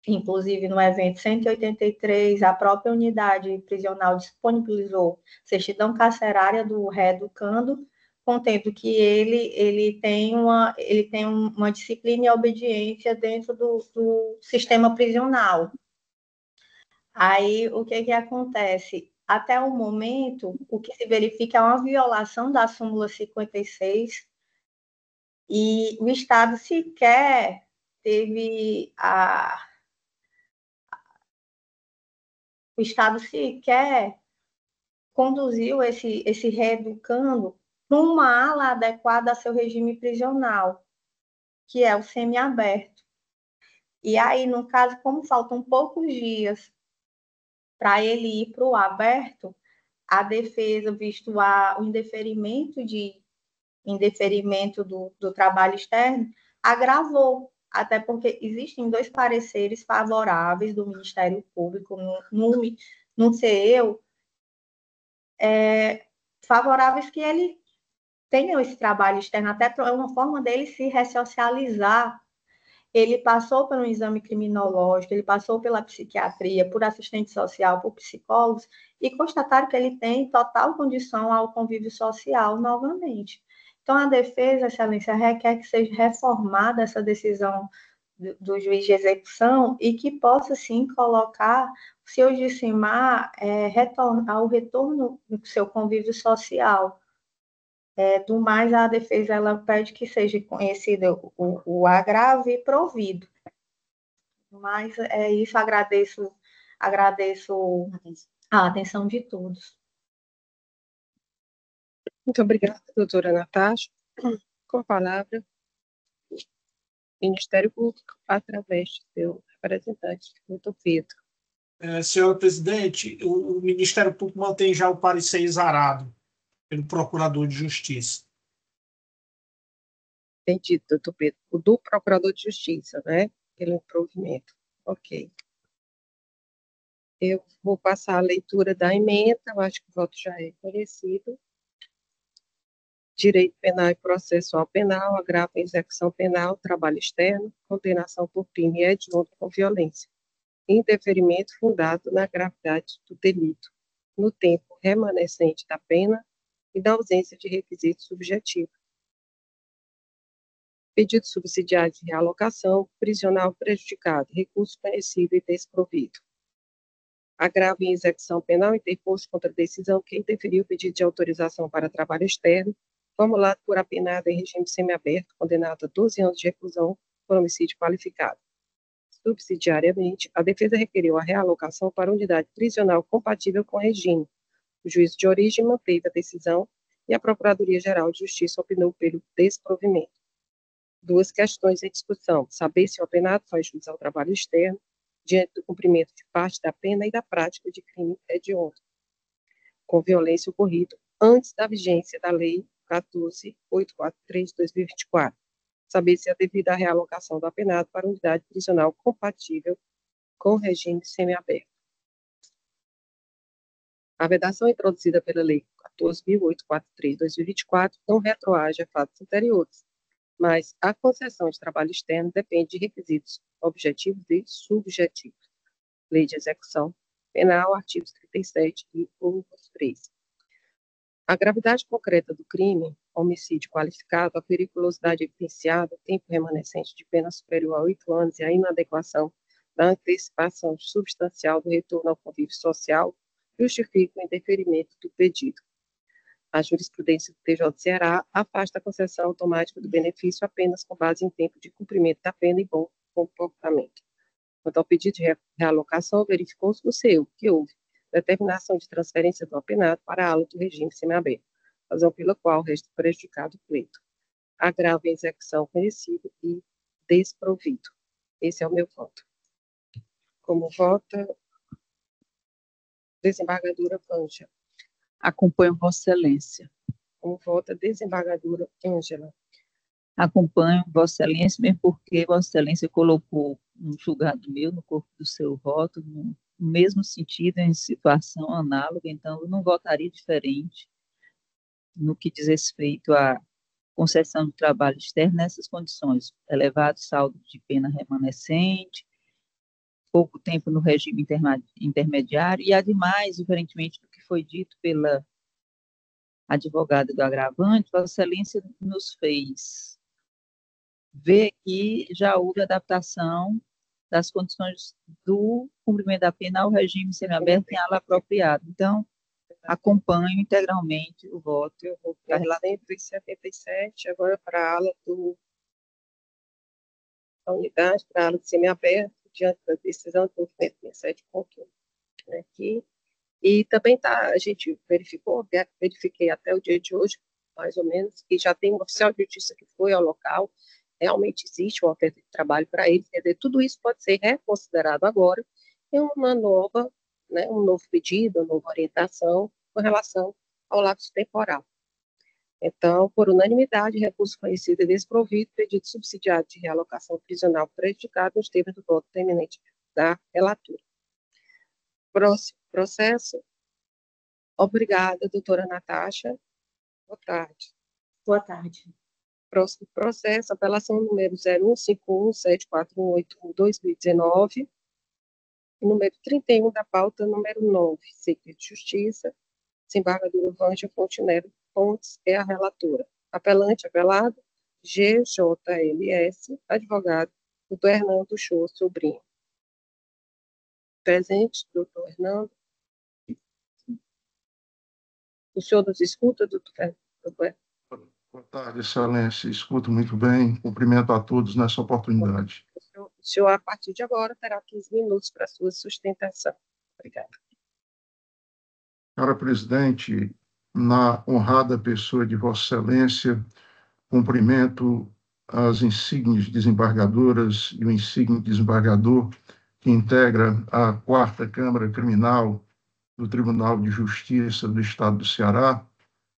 inclusive no evento 183, a própria unidade prisional disponibilizou certidão carcerária do reeducando, contendo que ele tem uma disciplina e obediência dentro do sistema prisional. Aí, o que acontece? Até o momento, o que se verifica é uma violação da súmula 56, e o Estado sequer teve o Estado sequer conduziu esse reeducando para uma ala adequada a seu regime prisional, que é o semiaberto. E aí, no caso, como faltam poucos dias para ele ir para o aberto, a defesa, visto o indeferimento do trabalho externo, agravou, até porque existem 2 pareceres favoráveis do Ministério Público no CEU, favoráveis que ele tenha esse trabalho externo, até é uma forma dele se ressocializar. Ele passou por um exame criminológico, ele passou pela psiquiatria, por assistente social, por psicólogos, e constataram que ele tem total condição ao convívio social novamente. Então, a defesa, Excelência, requer que seja reformada essa decisão do juiz de execução e que possa, sim, colocar o senhor Jucimar ao retorno do seu convívio social. Do mais, a defesa ela pede que seja conhecido o agravo e provido. Mas é isso, agradeço a atenção de todos. Muito obrigada, doutora Natasha. Com a palavra, Ministério Público, através do seu representante, doutor Pedro. Senhor presidente, o Ministério Público mantém já o parecer exarado pelo Procurador de Justiça. Entendido, doutor Pedro. O do Procurador de Justiça, né? Pelo provimento. Ok. Eu vou passar a leitura da emenda, eu acho que o voto já é conhecido. Direito penal e processual penal, agravo em execução penal, trabalho externo, condenação por crime hediondo com violência. Indeferimento fundado na gravidade do delito, no tempo remanescente da pena e da ausência de requisito subjetivo. Pedido subsidiário de realocação, prisional prejudicado, recurso conhecido e desprovido. Agravo em execução penal interposto contra a decisão que indeferiu o pedido de autorização para trabalho externo, formulado por apenado em regime semiaberto, condenado a 12 anos de reclusão por homicídio qualificado. Subsidiariamente, a defesa requeriu a realocação para unidade prisional compatível com o regime. O juízo de origem manteve a decisão e a Procuradoria-Geral de Justiça opinou pelo desprovimento. 2 questões em discussão: saber se o apenado faz jus ao trabalho externo, diante do cumprimento de parte da pena e da prática de crime hediondo, com violência ocorrido antes da vigência da Lei 14.843/2024, saber se é devida à realocação do apenado para unidade prisional compatível com o regime semiaberto. A vedação introduzida pela Lei 14.843/2024 não retroage a fatos anteriores, mas a concessão de trabalho externo depende de requisitos objetivos e subjetivos. Lei de Execução Penal, artigos 37 e 3. A gravidade concreta do crime, homicídio qualificado, a periculosidade evidenciada, tempo remanescente de pena superior a 8 anos e a inadequação da antecipação substancial do retorno ao convívio social justificam o indeferimento do pedido. A jurisprudência do TJ do Ceará afasta a concessão automática do benefício apenas com base em tempo de cumprimento da pena e bom comportamento. Quanto ao pedido de realocação, verificou-se no seu que houve determinação de transferência do apenado para a ala do regime semiaberto, razão pela qual resta prejudicado o pleito. Agravo em execução conhecido e desprovido. Esse é o meu voto. Como vota desembargadora Ângela? Acompanho Vossa Excelência. Como vota desembargadora Ângela? Acompanho Vossa Excelência, bem porque Vossa Excelência colocou um julgado meu no corpo do seu voto, no mesmo sentido, em situação análoga, então eu não votaria diferente no que diz respeito à concessão de trabalho externo nessas condições: elevado saldo de pena remanescente, pouco tempo no regime intermediário, e, ademais, diferentemente do que foi dito pela advogada do agravante, Vossa Excelência nos fez ver que já houve adaptação das condições do cumprimento da pena ao regime semiaberto em ala apropriada. Então, acompanho integralmente o voto. Eu vou para 177, agora para a ala da unidade, para a ala de semiaberto, diante da decisão do movimento 67.1 aqui. E também a gente verifiquei até o dia de hoje, mais ou menos, que já tem um oficial de justiça que foi ao local, realmente existe uma oferta de trabalho para ele, quer dizer, tudo isso pode ser reconsiderado agora em uma nova, né, um novo pedido, uma nova orientação com relação ao lapso temporal. Então, por unanimidade, recurso conhecido e desprovido, pedido subsidiado de realocação prisional prejudicado nos termos do voto terminante da relatora. Próximo processo. Obrigada, doutora Natasha. Boa tarde. Boa tarde. Próximo processo, apelação número 01517418/2019, número 31 da pauta, número 9, Segredo de Justiça, desembargadora Vângela Fontenelle Pontes é a relatora. Apelante, apelado, GJLS, advogado, doutor Hernando Shoa Sobrinho. Presente, doutor Hernando. O senhor nos escuta, doutor? Boa tarde, Excelência. Escuto muito bem. Cumprimento a todos nessa oportunidade. O senhor, a partir de agora, terá 15 minutos para a sua sustentação. Obrigada. Senhora presidente, na honrada pessoa de Vossa Excelência, cumprimento as insígnes desembargadoras e o insigne desembargador que integra a 4ª Câmara Criminal do Tribunal de Justiça do Estado do Ceará.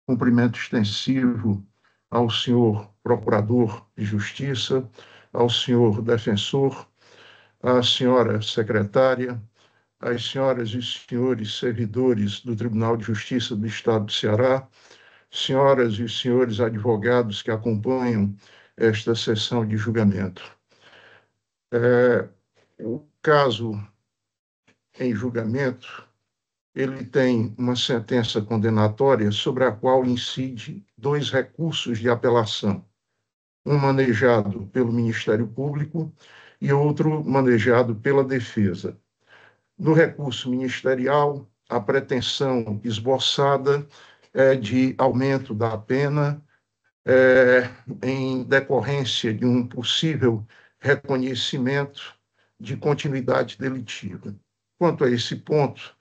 Cumprimento extensivo ao senhor Procurador de Justiça, ao senhor Defensor, à senhora Secretária, às senhoras e senhores servidores do Tribunal de Justiça do Estado do Ceará, senhoras e senhores advogados que acompanham esta sessão de julgamento. O caso em julgamento, ele tem uma sentença condenatória sobre a qual incide 2 recursos de apelação, um manejado pelo Ministério Público e outro manejado pela defesa. No recurso ministerial, a pretensão esboçada é de aumento da pena em decorrência de um possível reconhecimento de continuidade delitiva. Quanto a esse ponto,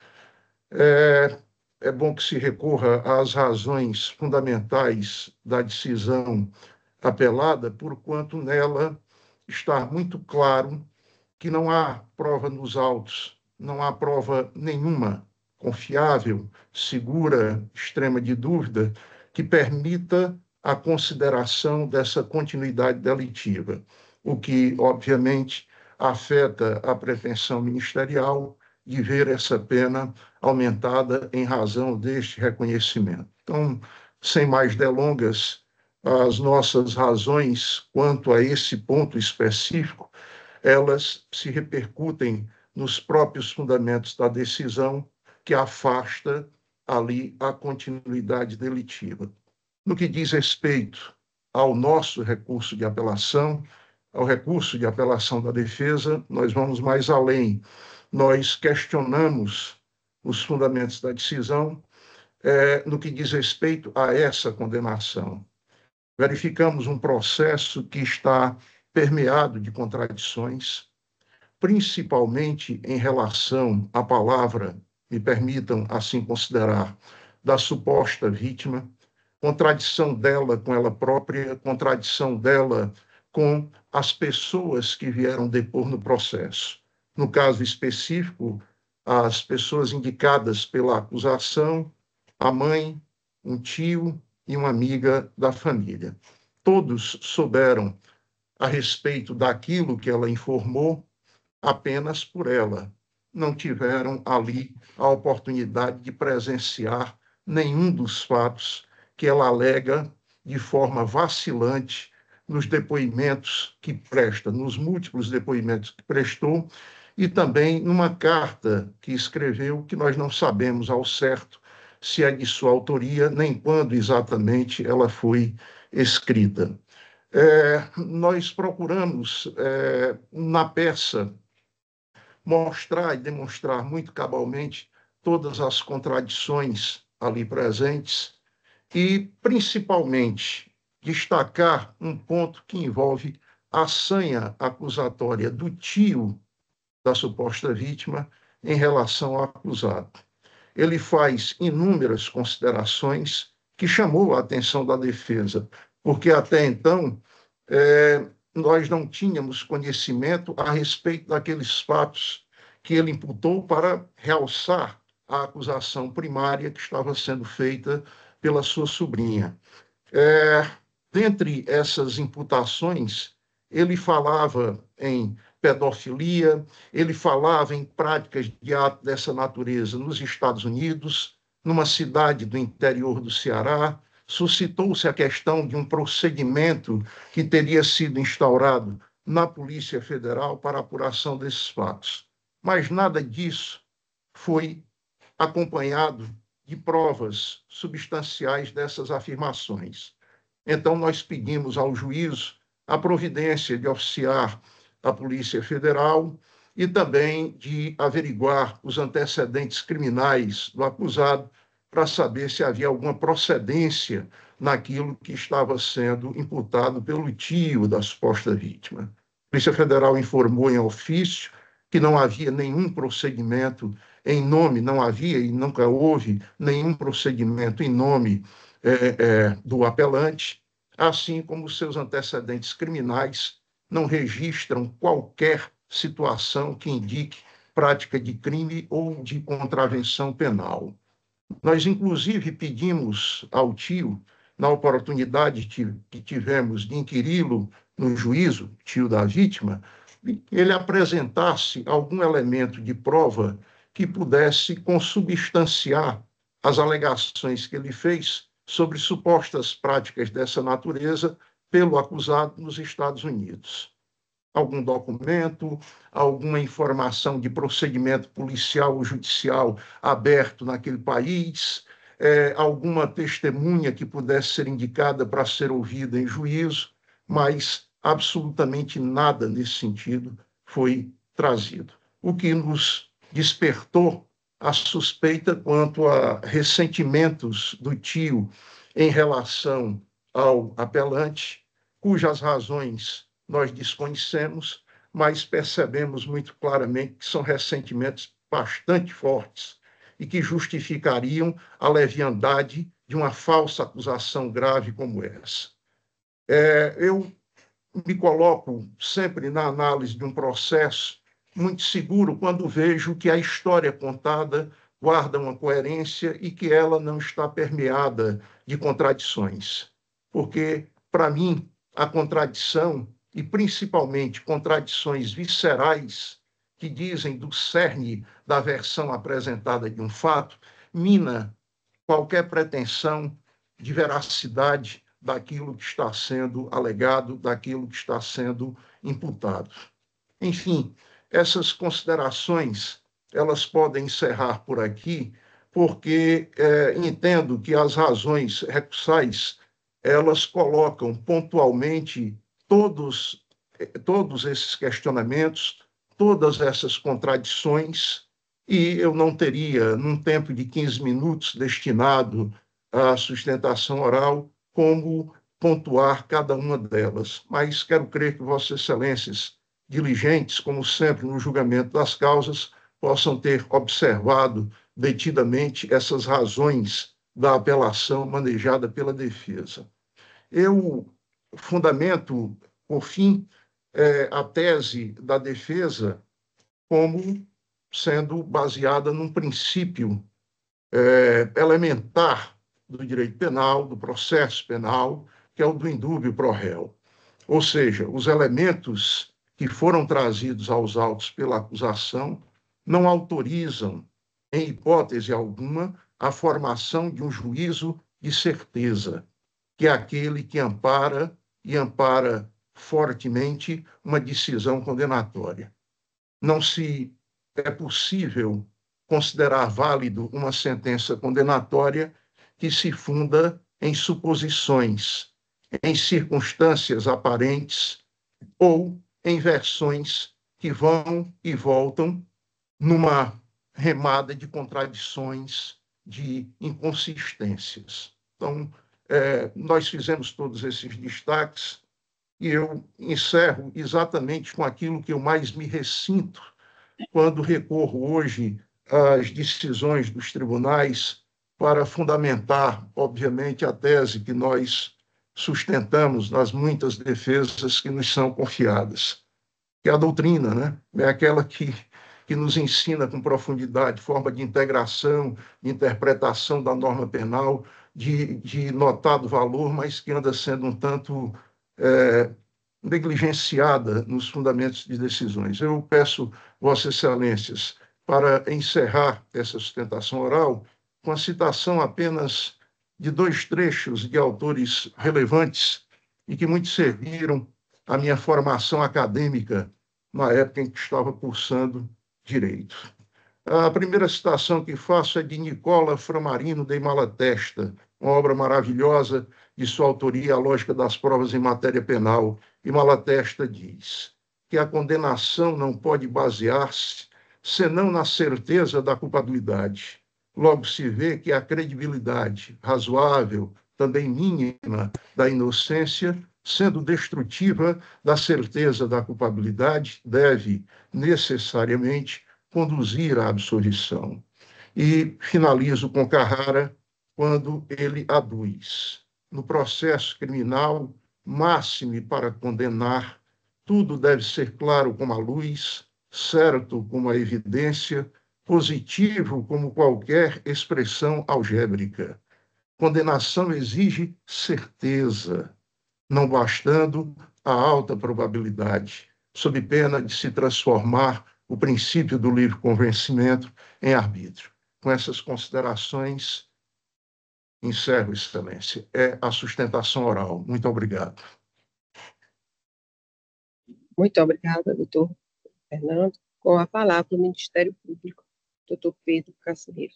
é bom que se recorra às razões fundamentais da decisão apelada, porquanto nela está muito claro que não há prova nos autos, não há prova nenhuma confiável, segura, extrema de dúvida, que permita a consideração dessa continuidade delitiva, o que, obviamente, afeta a pretensão ministerial de ver essa pena aumentada em razão deste reconhecimento. Então, sem mais delongas, as nossas razões quanto a esse ponto específico, elas se repercutem nos próprios fundamentos da decisão, que afasta ali a continuidade delitiva. No que diz respeito ao nosso recurso de apelação, ao recurso de apelação da defesa, nós vamos mais além. Nós questionamos os fundamentos da decisão no que diz respeito a essa condenação. Verificamos um processo que está permeado de contradições, principalmente em relação à palavra, me permitam assim considerar, da suposta vítima, contradição dela com ela própria, contradição dela com as pessoas que vieram depor no processo. No caso específico, as pessoas indicadas pela acusação, a mãe, um tio e uma amiga da família. Todos souberam a respeito daquilo que ela informou apenas por ela. Não tiveram ali a oportunidade de presenciar nenhum dos fatos que ela alega de forma vacilante nos depoimentos que presta, nos múltiplos depoimentos que prestou, e também numa carta que escreveu, que nós não sabemos ao certo se é de sua autoria, nem quando exatamente ela foi escrita. Nós procuramos, na peça, mostrar e demonstrar muito cabalmente todas as contradições ali presentes e, principalmente, destacar um ponto que envolve a sanha acusatória do tio da suposta vítima em relação ao acusado. Ele faz inúmeras considerações que chamou a atenção da defesa, porque até então nós não tínhamos conhecimento a respeito daqueles fatos que ele imputou para realçar a acusação primária que estava sendo feita pela sua sobrinha. Dentre essas imputações, ele falava em pedofilia, ele falava em práticas de ato dessa natureza nos Estados Unidos, numa cidade do interior do Ceará. Suscitou-se a questão de um procedimento que teria sido instaurado na Polícia Federal para a apuração desses fatos. Mas nada disso foi acompanhado de provas substanciais dessas afirmações. Então, nós pedimos ao juízo a providência de oficiar a Polícia Federal e também de averiguar os antecedentes criminais do acusado para saber se havia alguma procedência naquilo que estava sendo imputado pelo tio da suposta vítima. A Polícia Federal informou em ofício que não havia nenhum procedimento em nome, não havia e nunca houve nenhum procedimento em nome do apelante, assim como seus antecedentes criminais não registram qualquer situação que indique prática de crime ou de contravenção penal. Nós, inclusive, pedimos ao tio, na oportunidade que tivemos de inquiri-lo no juízo, tio da vítima, que ele apresentasse algum elemento de prova que pudesse consubstanciar as alegações que ele fez sobre supostas práticas dessa natureza pelo acusado nos Estados Unidos. Algum documento, alguma informação de procedimento policial ou judicial aberto naquele país, alguma testemunha que pudesse ser indicada para ser ouvida em juízo, mas absolutamente nada nesse sentido foi trazido. O que nos despertou a suspeita quanto a ressentimentos do tio em relação ao apelante, cujas razões nós desconhecemos, mas percebemos muito claramente que são ressentimentos bastante fortes e que justificariam a leviandade de uma falsa acusação grave como essa. Eu me coloco sempre na análise de um processo muito seguro quando vejo que a história contada guarda uma coerência e que ela não está permeada de contradições. porque, para mim, a contradição, e principalmente contradições viscerais, que dizem do cerne da versão apresentada de um fato, mina qualquer pretensão de veracidade daquilo que está sendo alegado, daquilo que está sendo imputado. Enfim, essas considerações, elas podem encerrar por aqui, porque entendo que as razões recursais, elas colocam pontualmente todos esses questionamentos, todas essas contradições, e eu não teria, num tempo de 15 minutos destinado à sustentação oral, como pontuar cada uma delas. Mas quero crer que Vossas Excelências, diligentes, como sempre, no julgamento das causas, possam ter observado detidamente essas razões da apelação manejada pela defesa. Eu fundamento, por fim, a tese da defesa como sendo baseada num princípio elementar do direito penal, do processo penal, que é o do indúbio pro réu. Ou seja, os elementos que foram trazidos aos autos pela acusação não autorizam, em hipótese alguma, a formação de um juízo de certeza, que é aquele que ampara e ampara fortemente uma decisão condenatória. Não se é possível considerar válido uma sentença condenatória que se funda em suposições, em circunstâncias aparentes ou em versões que vão e voltam numa remada de contradições, de inconsistências. Então, nós fizemos todos esses destaques e eu encerro exatamente com aquilo que eu mais me ressinto quando recorro hoje às decisões dos tribunais para fundamentar, obviamente, a tese que nós sustentamos nas muitas defesas que nos são confiadas, que é a doutrina, né? É aquela que nos ensina com profundidade forma de integração, de interpretação da norma penal, de notado valor, mas que anda sendo um tanto negligenciada nos fundamentos de decisões. Eu peço, Vossas Excelências, para encerrar essa sustentação oral, com a citação apenas de 2 trechos de autores relevantes e que muito serviram à minha formação acadêmica na época em que estava cursando Direito. A primeira citação que faço é de Nicola Framarino de Malatesta, uma obra maravilhosa de sua autoria, A Lógica das Provas em Matéria Penal. E Malatesta diz que a condenação não pode basear-se senão na certeza da culpabilidade. Logo se vê que a credibilidade razoável, também mínima, da inocência, sendo destrutiva da certeza da culpabilidade, deve necessariamente conduzir à absolvição. E finalizo com Carrara, quando ele aduz. No processo criminal, máxime para condenar, tudo deve ser claro como a luz, certo como a evidência, positivo como qualquer expressão algébrica. Condenação exige certeza, não bastando a alta probabilidade, sob pena de se transformar o princípio do livre convencimento em arbítrio. Com essas considerações, encerro, Excelência. É a sustentação oral. Muito obrigado. Muito obrigada, doutor Fernando. Com a palavra, o Ministério Público, doutor Pedro Casimiro.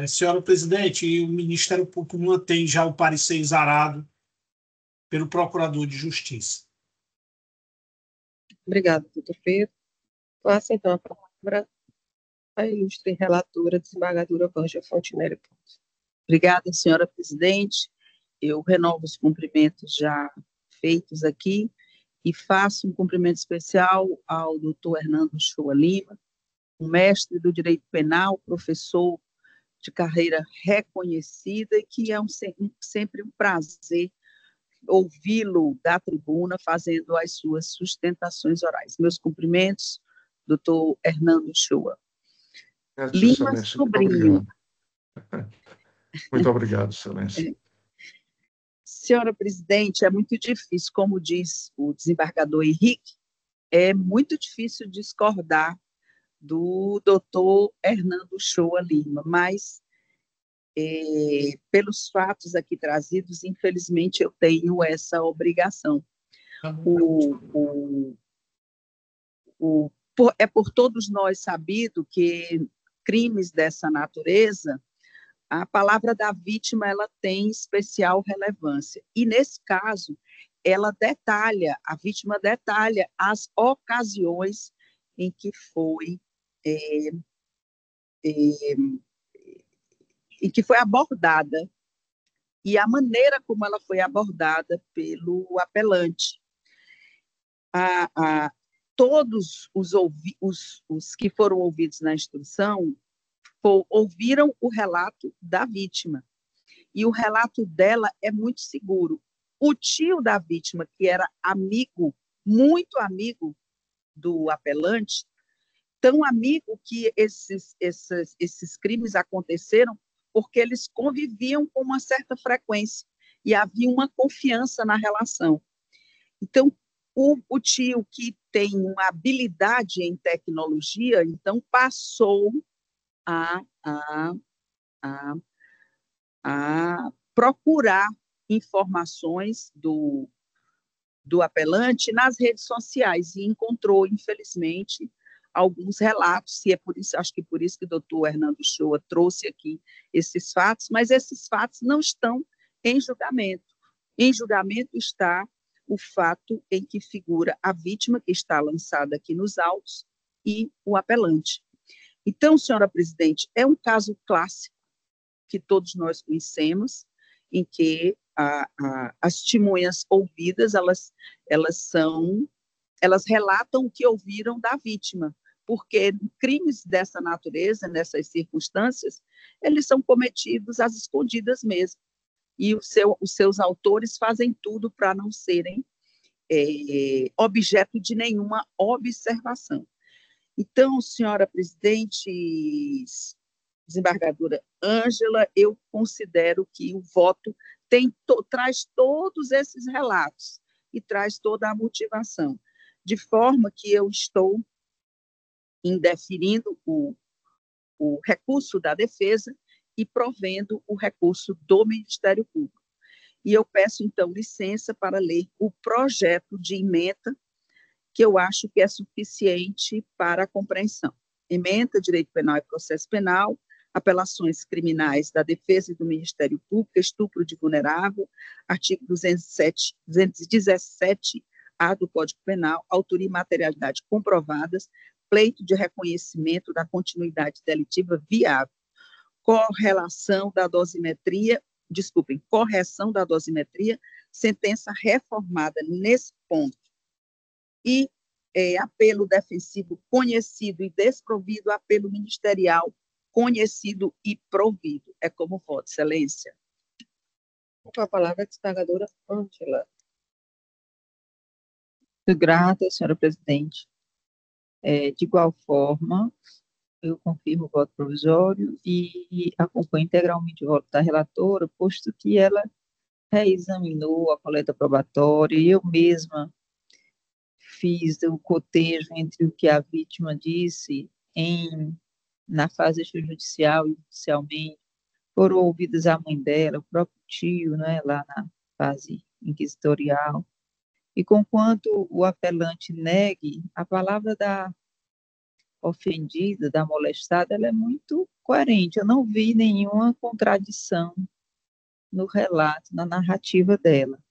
Senhora presidente, o Ministério Público mantém já o parecer exarado pelo Procurador de Justiça. Obrigada, doutor Pedro. Passo, então, a palavra à ilustre relatora, desembargadora Vângela Fontinelli. Obrigada, senhora presidente. Eu renovo os cumprimentos já feitos aqui e faço um cumprimento especial ao doutor Hernando Shoa Lima, um mestre do direito penal, professor de carreira reconhecida, e que é sempre um prazer ouvi-lo da tribuna fazendo as suas sustentações orais. Meus cumprimentos, doutor Hernando Shoa. Lima Sobrinho. Muito obrigado, Excelência. Senhora presidente, é muito difícil, como diz o desembargador Henrique, é muito difícil discordar do doutor Hernando Shoa Lima, mas, pelos fatos aqui trazidos, infelizmente, eu tenho essa obrigação. É por todos nós sabido que crimes dessa natureza, a palavra da vítima ela tem especial relevância. E, nesse caso, a vítima detalha as ocasiões em que foi abordada e a maneira como ela foi abordada pelo apelante. Todos os que foram ouvidos na instrução ouviram o relato da vítima, e o relato dela é muito seguro. O tio da vítima, que era amigo, muito amigo do apelante, tão amigo que esses crimes aconteceram porque eles conviviam com uma certa frequência e havia uma confiança na relação. Então, o tio que tem uma habilidade em tecnologia, então passou a procurar informações do apelante nas redes sociais e encontrou, infelizmente, alguns relatos, e acho que por isso que o doutor Hernando Shoa trouxe aqui esses fatos, mas esses fatos não estão em julgamento. Em julgamento está o fato em que figura a vítima, que está lançada aqui nos autos, e o apelante. Então, senhora presidente, é um caso clássico que todos nós conhecemos, em que as testemunhas ouvidas, elas relatam o que ouviram da vítima, porque crimes dessa natureza, nessas circunstâncias, eles são cometidos às escondidas mesmo, e os seus autores fazem tudo para não serem objeto de nenhuma observação. Então, senhora presidente, desembargadora Ângela, eu considero que o voto traz todos esses relatos e traz toda a motivação, de forma que eu estou indeferindo o recurso da defesa e provendo o recurso do Ministério Público. E eu peço, então, licença para ler o projeto de ementa, que eu acho que é suficiente para a compreensão. Ementa, Direito Penal e Processo Penal, apelações criminais da defesa e do Ministério Público, estupro de vulnerável, artigo 217-A do Código Penal, autoria e materialidade comprovadas, pleito de reconhecimento da continuidade delitiva viável, correção da dosimetria, sentença reformada nesse ponto, e apelo defensivo conhecido e desprovido, apelo ministerial conhecido e provido. É como voto, excelência. Com a palavra, a desembargadora Ângela. Muito grata, senhora presidente. De igual forma, eu confirmo o voto provisório e acompanho integralmente o voto da relatora, posto que ela reexaminou a coleta probatória e eu mesma fiz o cotejo entre o que a vítima disse na fase extrajudicial e judicialmente. Foram ouvidas a mãe dela, o próprio tio, né, lá na fase inquisitorial. E conquanto o apelante negue, a palavra da ofendida, da molestada, ela é muito coerente. Eu não vi nenhuma contradição no relato, na narrativa dela.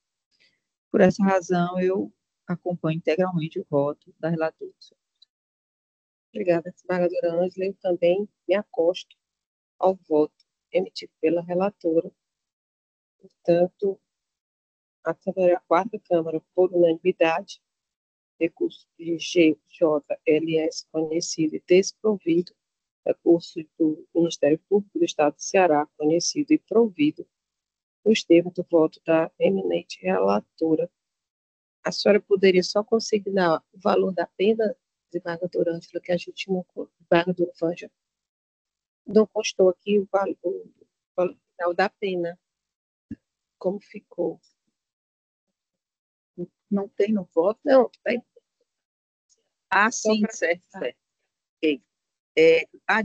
Por essa razão, eu acompanho integralmente o voto da relatora. Obrigada, desembargadora Ângela. Eu também me acosto ao voto emitido pela relatora. Portanto, a quarta Câmara, por unanimidade, recurso de GJLS conhecido e desprovido, recurso do Ministério Público do Estado do Ceará conhecido e provido, os termos do voto da eminente relatora. A senhora poderia só consignar o valor da pena, desembargadora Ângela, que a gente não, desembargadora Vângela, não constou aqui o valor final da pena, como ficou Não tem no voto? Não, tem. Sim, certo.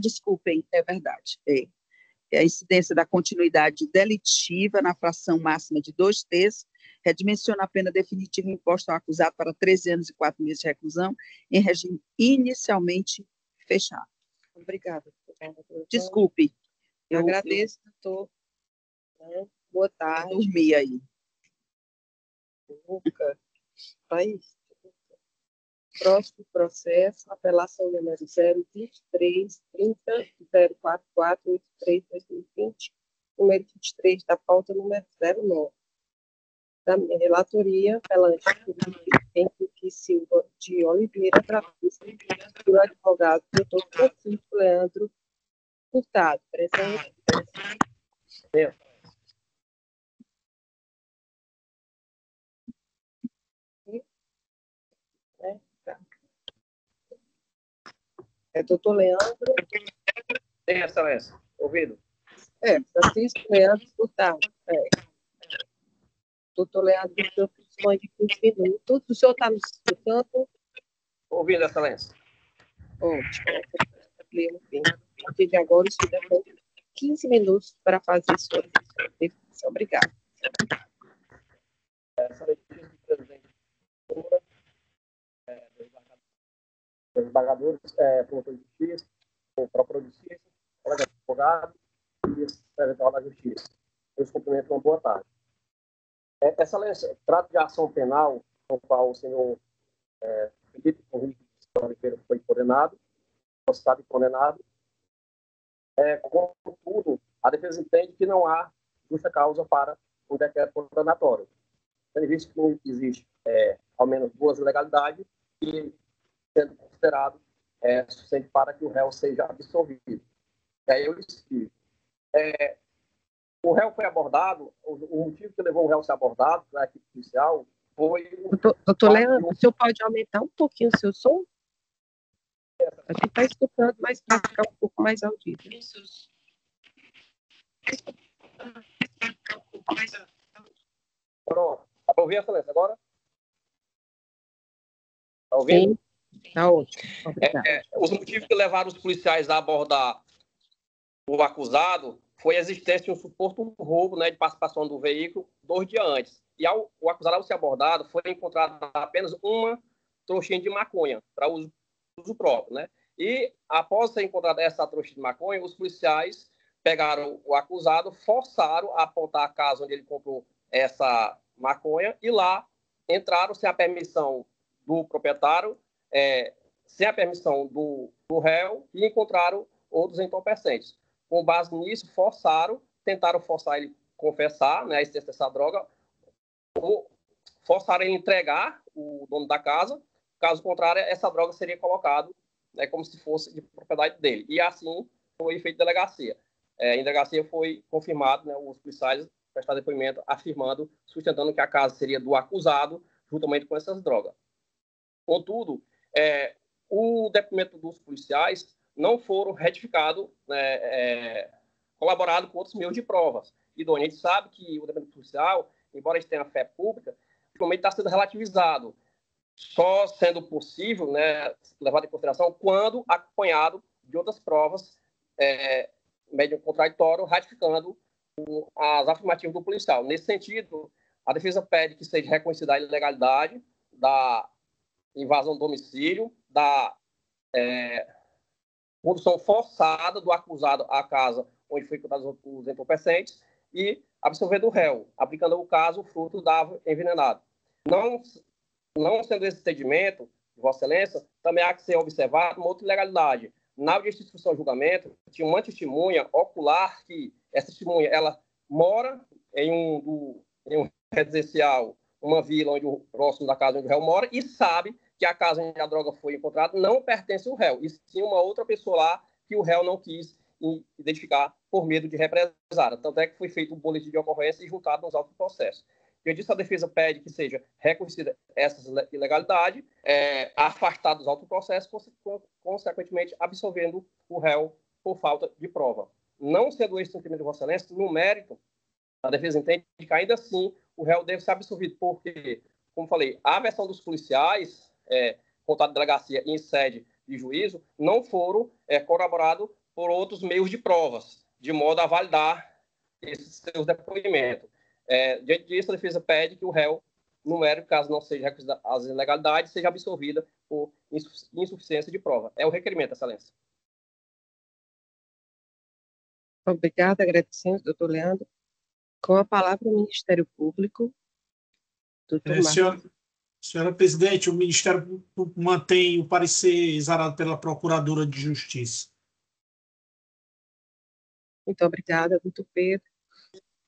Desculpem, é verdade. A incidência da continuidade delitiva na fração máxima de 2/3, redimensiona a pena definitiva imposta ao acusado para 13 anos e 4 meses de reclusão, em regime inicialmente fechado. Obrigada. Desculpe. Eu agradeço, doutor. Boa tarde. Dormi aí. Próximo processo, apelação número 023-30-044-83-2020, número 23 da pauta número 09. Da minha relatoria, apelante Henrique Silva de Oliveira Trapista, e o advogado doutor Francisco Leandro Furtado, presente. Doutor Leandro. Sim, excelência. Ouvido. Francisco Leandro Furtado. Doutor Leandro, o senhor dispõe de 15 minutos. O senhor está me escutando? Ouvido, excelência. Ótimo. A partir de agora, o senhor tem 15 minutos para fazer sua definição. Obrigada. Excelentíssimo presidente, dos embargadores, promotor de justiça, o procurador de justiça, colega de advogado e o secretário da justiça. Eu os cumprimento, uma boa tarde. Excelência, trato de ação penal, com qual o senhor Felipe Henrique Oliveira foi condenado, constado e condenado. Contudo, a defesa entende que não há justa causa para um decreto condenatório, tendo visto que não existe, ao menos, duas ilegalidades e sendo considerado suficiente para que o réu seja absolvido. E aí eu explico. O réu foi abordado, o motivo que levou o réu a ser abordado na equipe policial foi... Doutor Leandro, o senhor pode aumentar um pouquinho o seu som? A gente está escutando, mas para ficar um pouco mais audível. Pronto. Dá para ouvir, excelência, agora? Está ouvindo? Sim, está ótimo. Os motivos que levaram os policiais a abordar o acusado foi a existência de um suposto roubo, de participação do veículo 2 dias antes. E o acusado, ao ser abordado, foi encontrado apenas uma trouxinha de maconha para uso próprio, E, após ser encontrada essa trouxa de maconha, os policiais pegaram o acusado, forçaram a apontar a casa onde ele comprou essa maconha e lá entraram sem a permissão do proprietário, sem a permissão do réu e encontraram outros entorpecentes. Com base nisso, tentaram forçar ele a confessar, a existência dessa droga, ou forçaram ele a entregar o dono da casa. Caso contrário, essa droga seria colocada como se fosse de propriedade dele. E assim foi feita delegacia. Em delegacia foi confirmado, os policiais prestaram depoimento afirmando, sustentando que a casa seria do acusado, juntamente com essas drogas. Contudo, o depoimento dos policiais não foram retificados, colaborado com outros meios de provas. E, a gente sabe que o depoimento policial, embora tenha fé pública, ultimamente está sendo relativizado, só sendo possível, levado em consideração, quando acompanhado de outras provas, médium contraditório, ratificando as afirmativas do policial. Nesse sentido, a defesa pede que seja reconhecida a ilegalidade da invasão do domicílio, da condução forçada do acusado à casa onde foi encontrados os entorpecentes e absolver do réu, aplicando o caso o fruto da árvore envenenada. Não sendo esse entendimento, Vossa Excelência, também há que ser observado uma outra ilegalidade. Na audiência de instrução e julgamento, tinha uma testemunha ocular que essa testemunha ela mora em um residencial, uma vila próximo da casa onde o réu mora, e sabe que a casa onde a droga foi encontrada não pertence ao réu, e sim uma outra pessoa lá que o réu não quis identificar por medo de represália. Tanto é que foi feito um boletim de ocorrência e juntado nos autos do processo. Eu disse, a defesa pede que seja reconhecida essa ilegalidade, afastada dos autos do processo, consequentemente absolvendo o réu por falta de prova. Não sendo esse entendimento de Vossa Excelência, no mérito, a defesa entende que ainda assim o réu deve ser absolvido, porque como falei, a versão dos policiais, contato de delegacia em sede de juízo, não foram corroborados por outros meios de provas, de modo a validar esses seus depoimentos. Diante disso, a defesa pede que o réu, no mérito, caso não seja requisita as ilegalidades, seja absolvida por insuficiência de prova. É o requerimento, Excelência. Obrigada, agradecemos, doutor Leandro. Com a palavra, o Ministério Público. Doutor Marcos. Senhora presidente, o Ministério Público mantém o parecer exarado pela Procuradora de Justiça. Muito obrigada, doutor Pedro.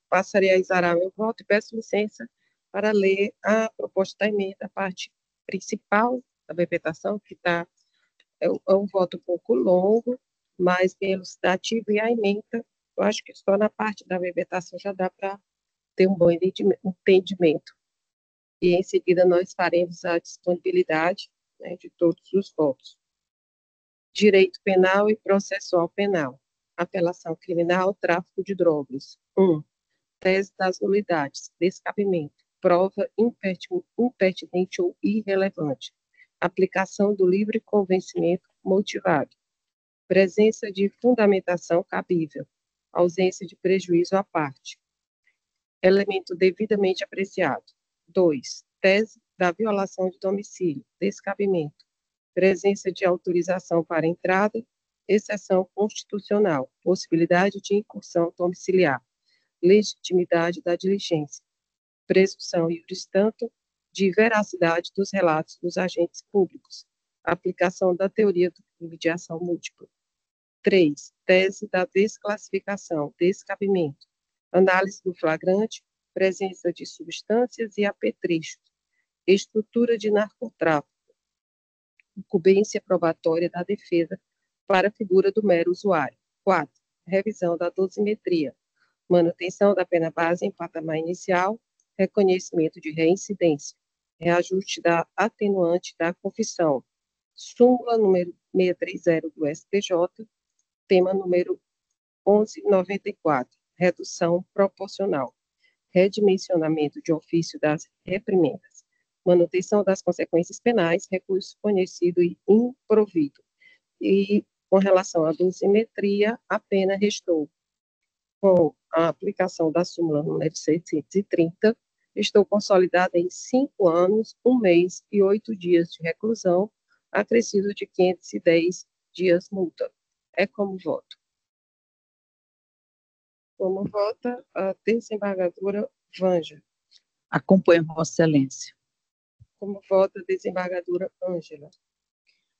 Passarei a exarar meu voto e peço licença para ler a proposta da emenda, a parte principal da verbetação, que é um voto um pouco longo, mas bem elucidativo, e a emenda, eu acho que só na parte da verbetação já dá para ter um bom entendimento. E em seguida nós faremos a disponibilidade, né, de todos os votos. Direito penal e processual penal. Apelação criminal, tráfico de drogas. 1. Tese das nulidades, descabimento, prova impertinente ou irrelevante, aplicação do livre convencimento motivado, presença de fundamentação cabível, ausência de prejuízo à parte, elemento devidamente apreciado. 2. Tese da violação de domicílio, descabimento, presença de autorização para entrada, exceção constitucional, possibilidade de incursão domiciliar, legitimidade da diligência, presunção iuris tanto de veracidade dos relatos dos agentes públicos, aplicação da teoria do crime de ação múltipla. 3. Tese da desclassificação, descabimento, análise do flagrante, presença de substâncias e apetrechos, estrutura de narcotráfico, incumbência probatória da defesa para a figura do mero usuário. 4. Revisão da dosimetria, manutenção da pena base em patamar inicial, reconhecimento de reincidência, reajuste da atenuante da confissão, súmula número 630 do STJ, tema número 1194, redução proporcional, redimensionamento de ofício das reprimendas, manutenção das consequências penais, recurso conhecido e improvido. E, com relação à dosimetria, a pena restou, com a aplicação da súmula número 630, estou consolidada em 5 anos, 1 mês e 8 dias de reclusão, acrescido de 510 dias multa. É como voto. Como vota a desembargadora Vângela? Acompanho, Vossa Excelência. Como vota a desembargadora Ângela?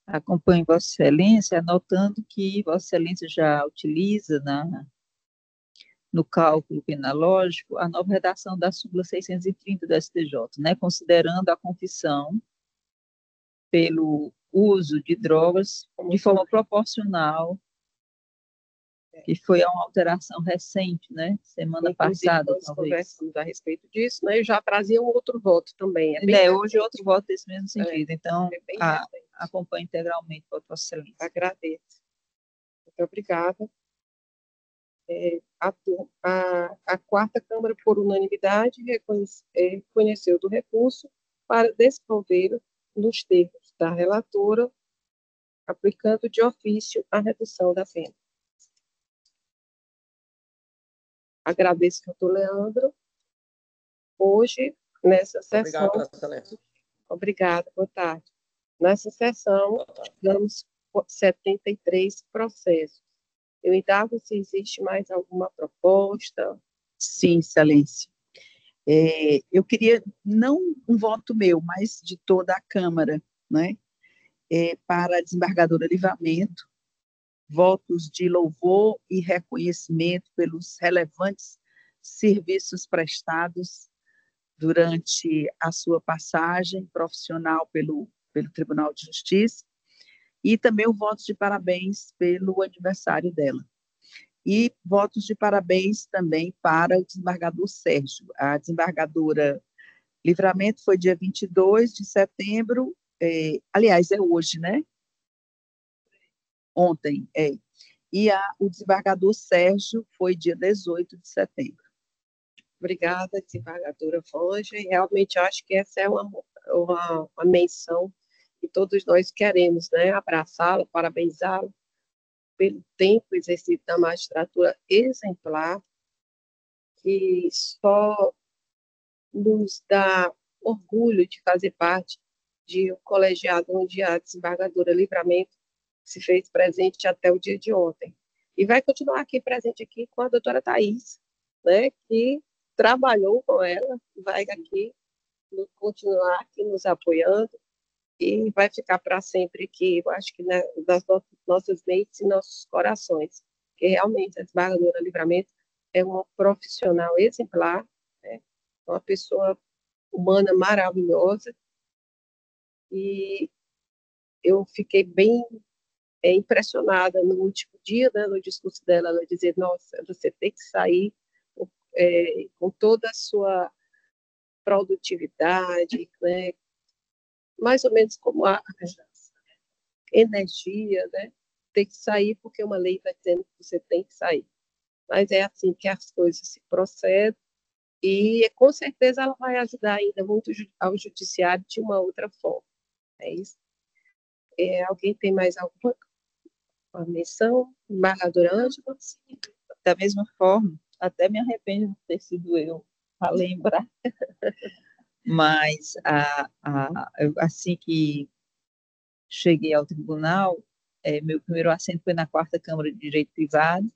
Acompanho Vossa Excelência, anotando que Vossa Excelência já utiliza no cálculo penalógico a nova redação da súmula 630 do STJ, né, considerando a confissão pelo uso de drogas de forma proporcional, que foi uma alteração recente, né, semana passada. Nós conversamos a respeito disso, né, eu já trazia um outro voto também. Hoje outro voto desse mesmo sentido, então acompanho integralmente, Vossa Excelência. Agradeço. Muito obrigada. A quarta Câmara, por unanimidade, reconheceu do recurso para desprover nos termos da relatora, aplicando de ofício a redução da pena. Agradeço, doutor Leandro. Hoje, nessa sessão... Obrigado, Excelência. Obrigada, boa tarde. Nessa sessão, tivemos 73 processos. Eu indago se existe mais alguma proposta. Sim, Excelência. Eu queria, não um voto meu, mas de toda a Câmara, né, para a desembargadora Livramento, votos de louvor e reconhecimento pelos relevantes serviços prestados durante a sua passagem profissional pelo Tribunal de Justiça, e também o voto de parabéns pelo aniversário dela. E votos de parabéns também para o desembargador Sérgio. A desembargadora Livramento foi dia 22 de setembro, aliás, é hoje, né? Ontem, E o desembargador Sérgio foi dia 18 de setembro. Obrigada, desembargadora Vângela. E realmente acho que essa é uma menção que todos nós queremos, né? Abraçá-la, parabenizá-la pelo tempo exercido da magistratura exemplar, que só nos dá orgulho de fazer parte de um colegiado onde a desembargadora Livramento se fez presente até o dia de ontem. E vai continuar aqui presente aqui com a doutora Thais, né, que trabalhou com ela, vai aqui continuar aqui nos apoiando e vai ficar para sempre aqui, eu acho que né, das nossas mentes e nossos corações, que realmente a desembargadora Livramento é uma profissional exemplar, né, uma pessoa humana maravilhosa, e eu fiquei bem impressionada no último dia, né, no discurso dela, ela dizer, nossa, você tem que sair com toda a sua produtividade, né, mais ou menos como a energia, né, tem que sair porque uma lei está dizendo que você tem que sair. Mas é assim que as coisas se procedem, e com certeza ela vai ajudar ainda muito ao judiciário de uma outra forma. É isso. Alguém tem mais alguma menção? Embargadora Ângela? Da mesma forma, até me arrependo de ter sido eu a lembrar, mas assim que cheguei ao tribunal, meu primeiro assento foi na 4ª Câmara de Direito Privado,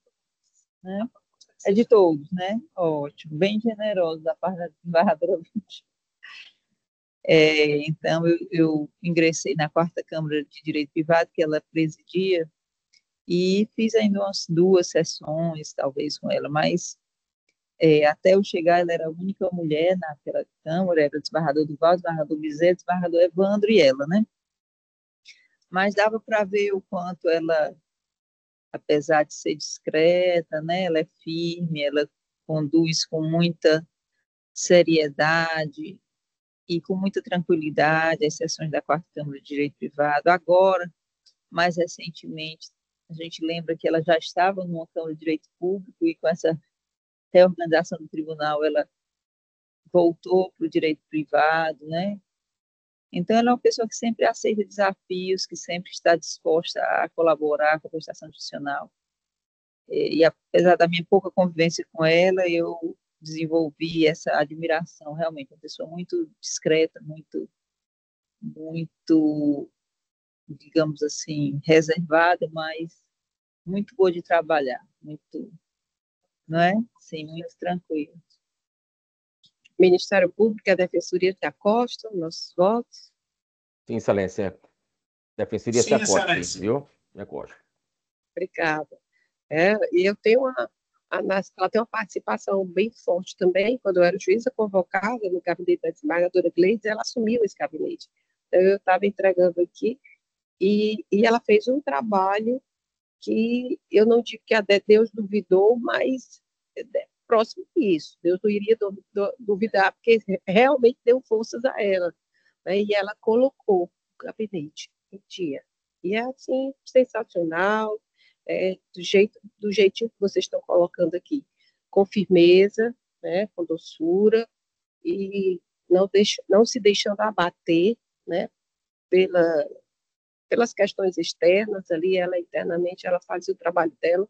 né? É de todos, né? Ótimo, bem generoso da parte da desembargadora. Então, eu ingressei na 4ª Câmara de Direito Privado, que ela presidia, e fiz ainda umas 2 sessões, talvez, com ela, mas até eu chegar, ela era a única mulher naquela Câmara, era o desembargador Duval, desembargador Bizet, desembargador Evandro e ela, né? Mas dava para ver o quanto ela, apesar de ser discreta, né, ela é firme, ela conduz com muita seriedade e com muita tranquilidade as sessões da 4ª Câmara de Direito Privado. Agora, mais recentemente, a gente lembra que ela já estava numa Câmara de Direito Público e com essa reorganização do tribunal ela voltou para o direito privado, né? Então, ela é uma pessoa que sempre aceita desafios, que sempre está disposta a colaborar com a prestação judicial. E apesar da minha pouca convivência com ela, eu desenvolvi essa admiração, realmente, uma pessoa muito discreta, muito, digamos assim, reservada, mas muito boa de trabalhar, muito, não é? Sim, muito tranquila. Ministério Público e a Defensoria se acostam, nossos votos. Sim, excelência. Defensoria se acosta, viu? Se acosta. Obrigada. E eu tenho ela tem uma participação bem forte também. Quando eu era juíza convocada no gabinete da desembargadora Gleides, ela assumiu esse gabinete. Então, eu estava entregando aqui, e ela fez um trabalho que eu não digo que Deus duvidou, mas próximo disso. Deus não iria duvidar, porque realmente deu forças a ela, né? E ela colocou o gabinete em dia. E é assim, sensacional, do jeitinho que vocês estão colocando aqui, com firmeza, né, com doçura, e não se deixando abater, né, pelas questões externas ali, ela internamente, ela faz o trabalho dela,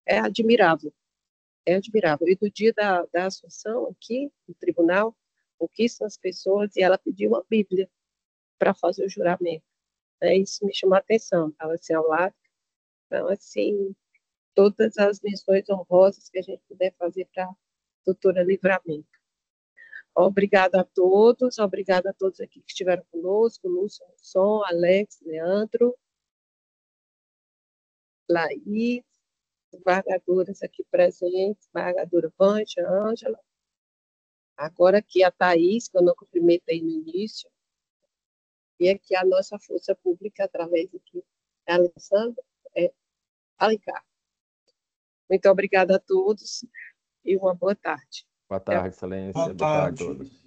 é admirável, é admirável. E do dia da Assunção aqui, no tribunal, pouquíssimas pessoas, e ela pediu uma Bíblia para fazer o juramento. Isso me chamou a atenção, estava assim ao lado. Então, assim, todas as menções honrosas que a gente puder fazer para a doutora Livramento. Obrigada a todos aqui que estiveram conosco, Lúcio, Som, Alex, Leandro, Laís, desembargadoras aqui presentes, desembargadora Vângela, Ângela, agora aqui a Thais, que eu não cumprimentei no início, e aqui a nossa força pública, através aqui da Alessandra, Alencar. Muito obrigada a todos e uma boa tarde. Boa tarde, excelência. Boa tarde a todos.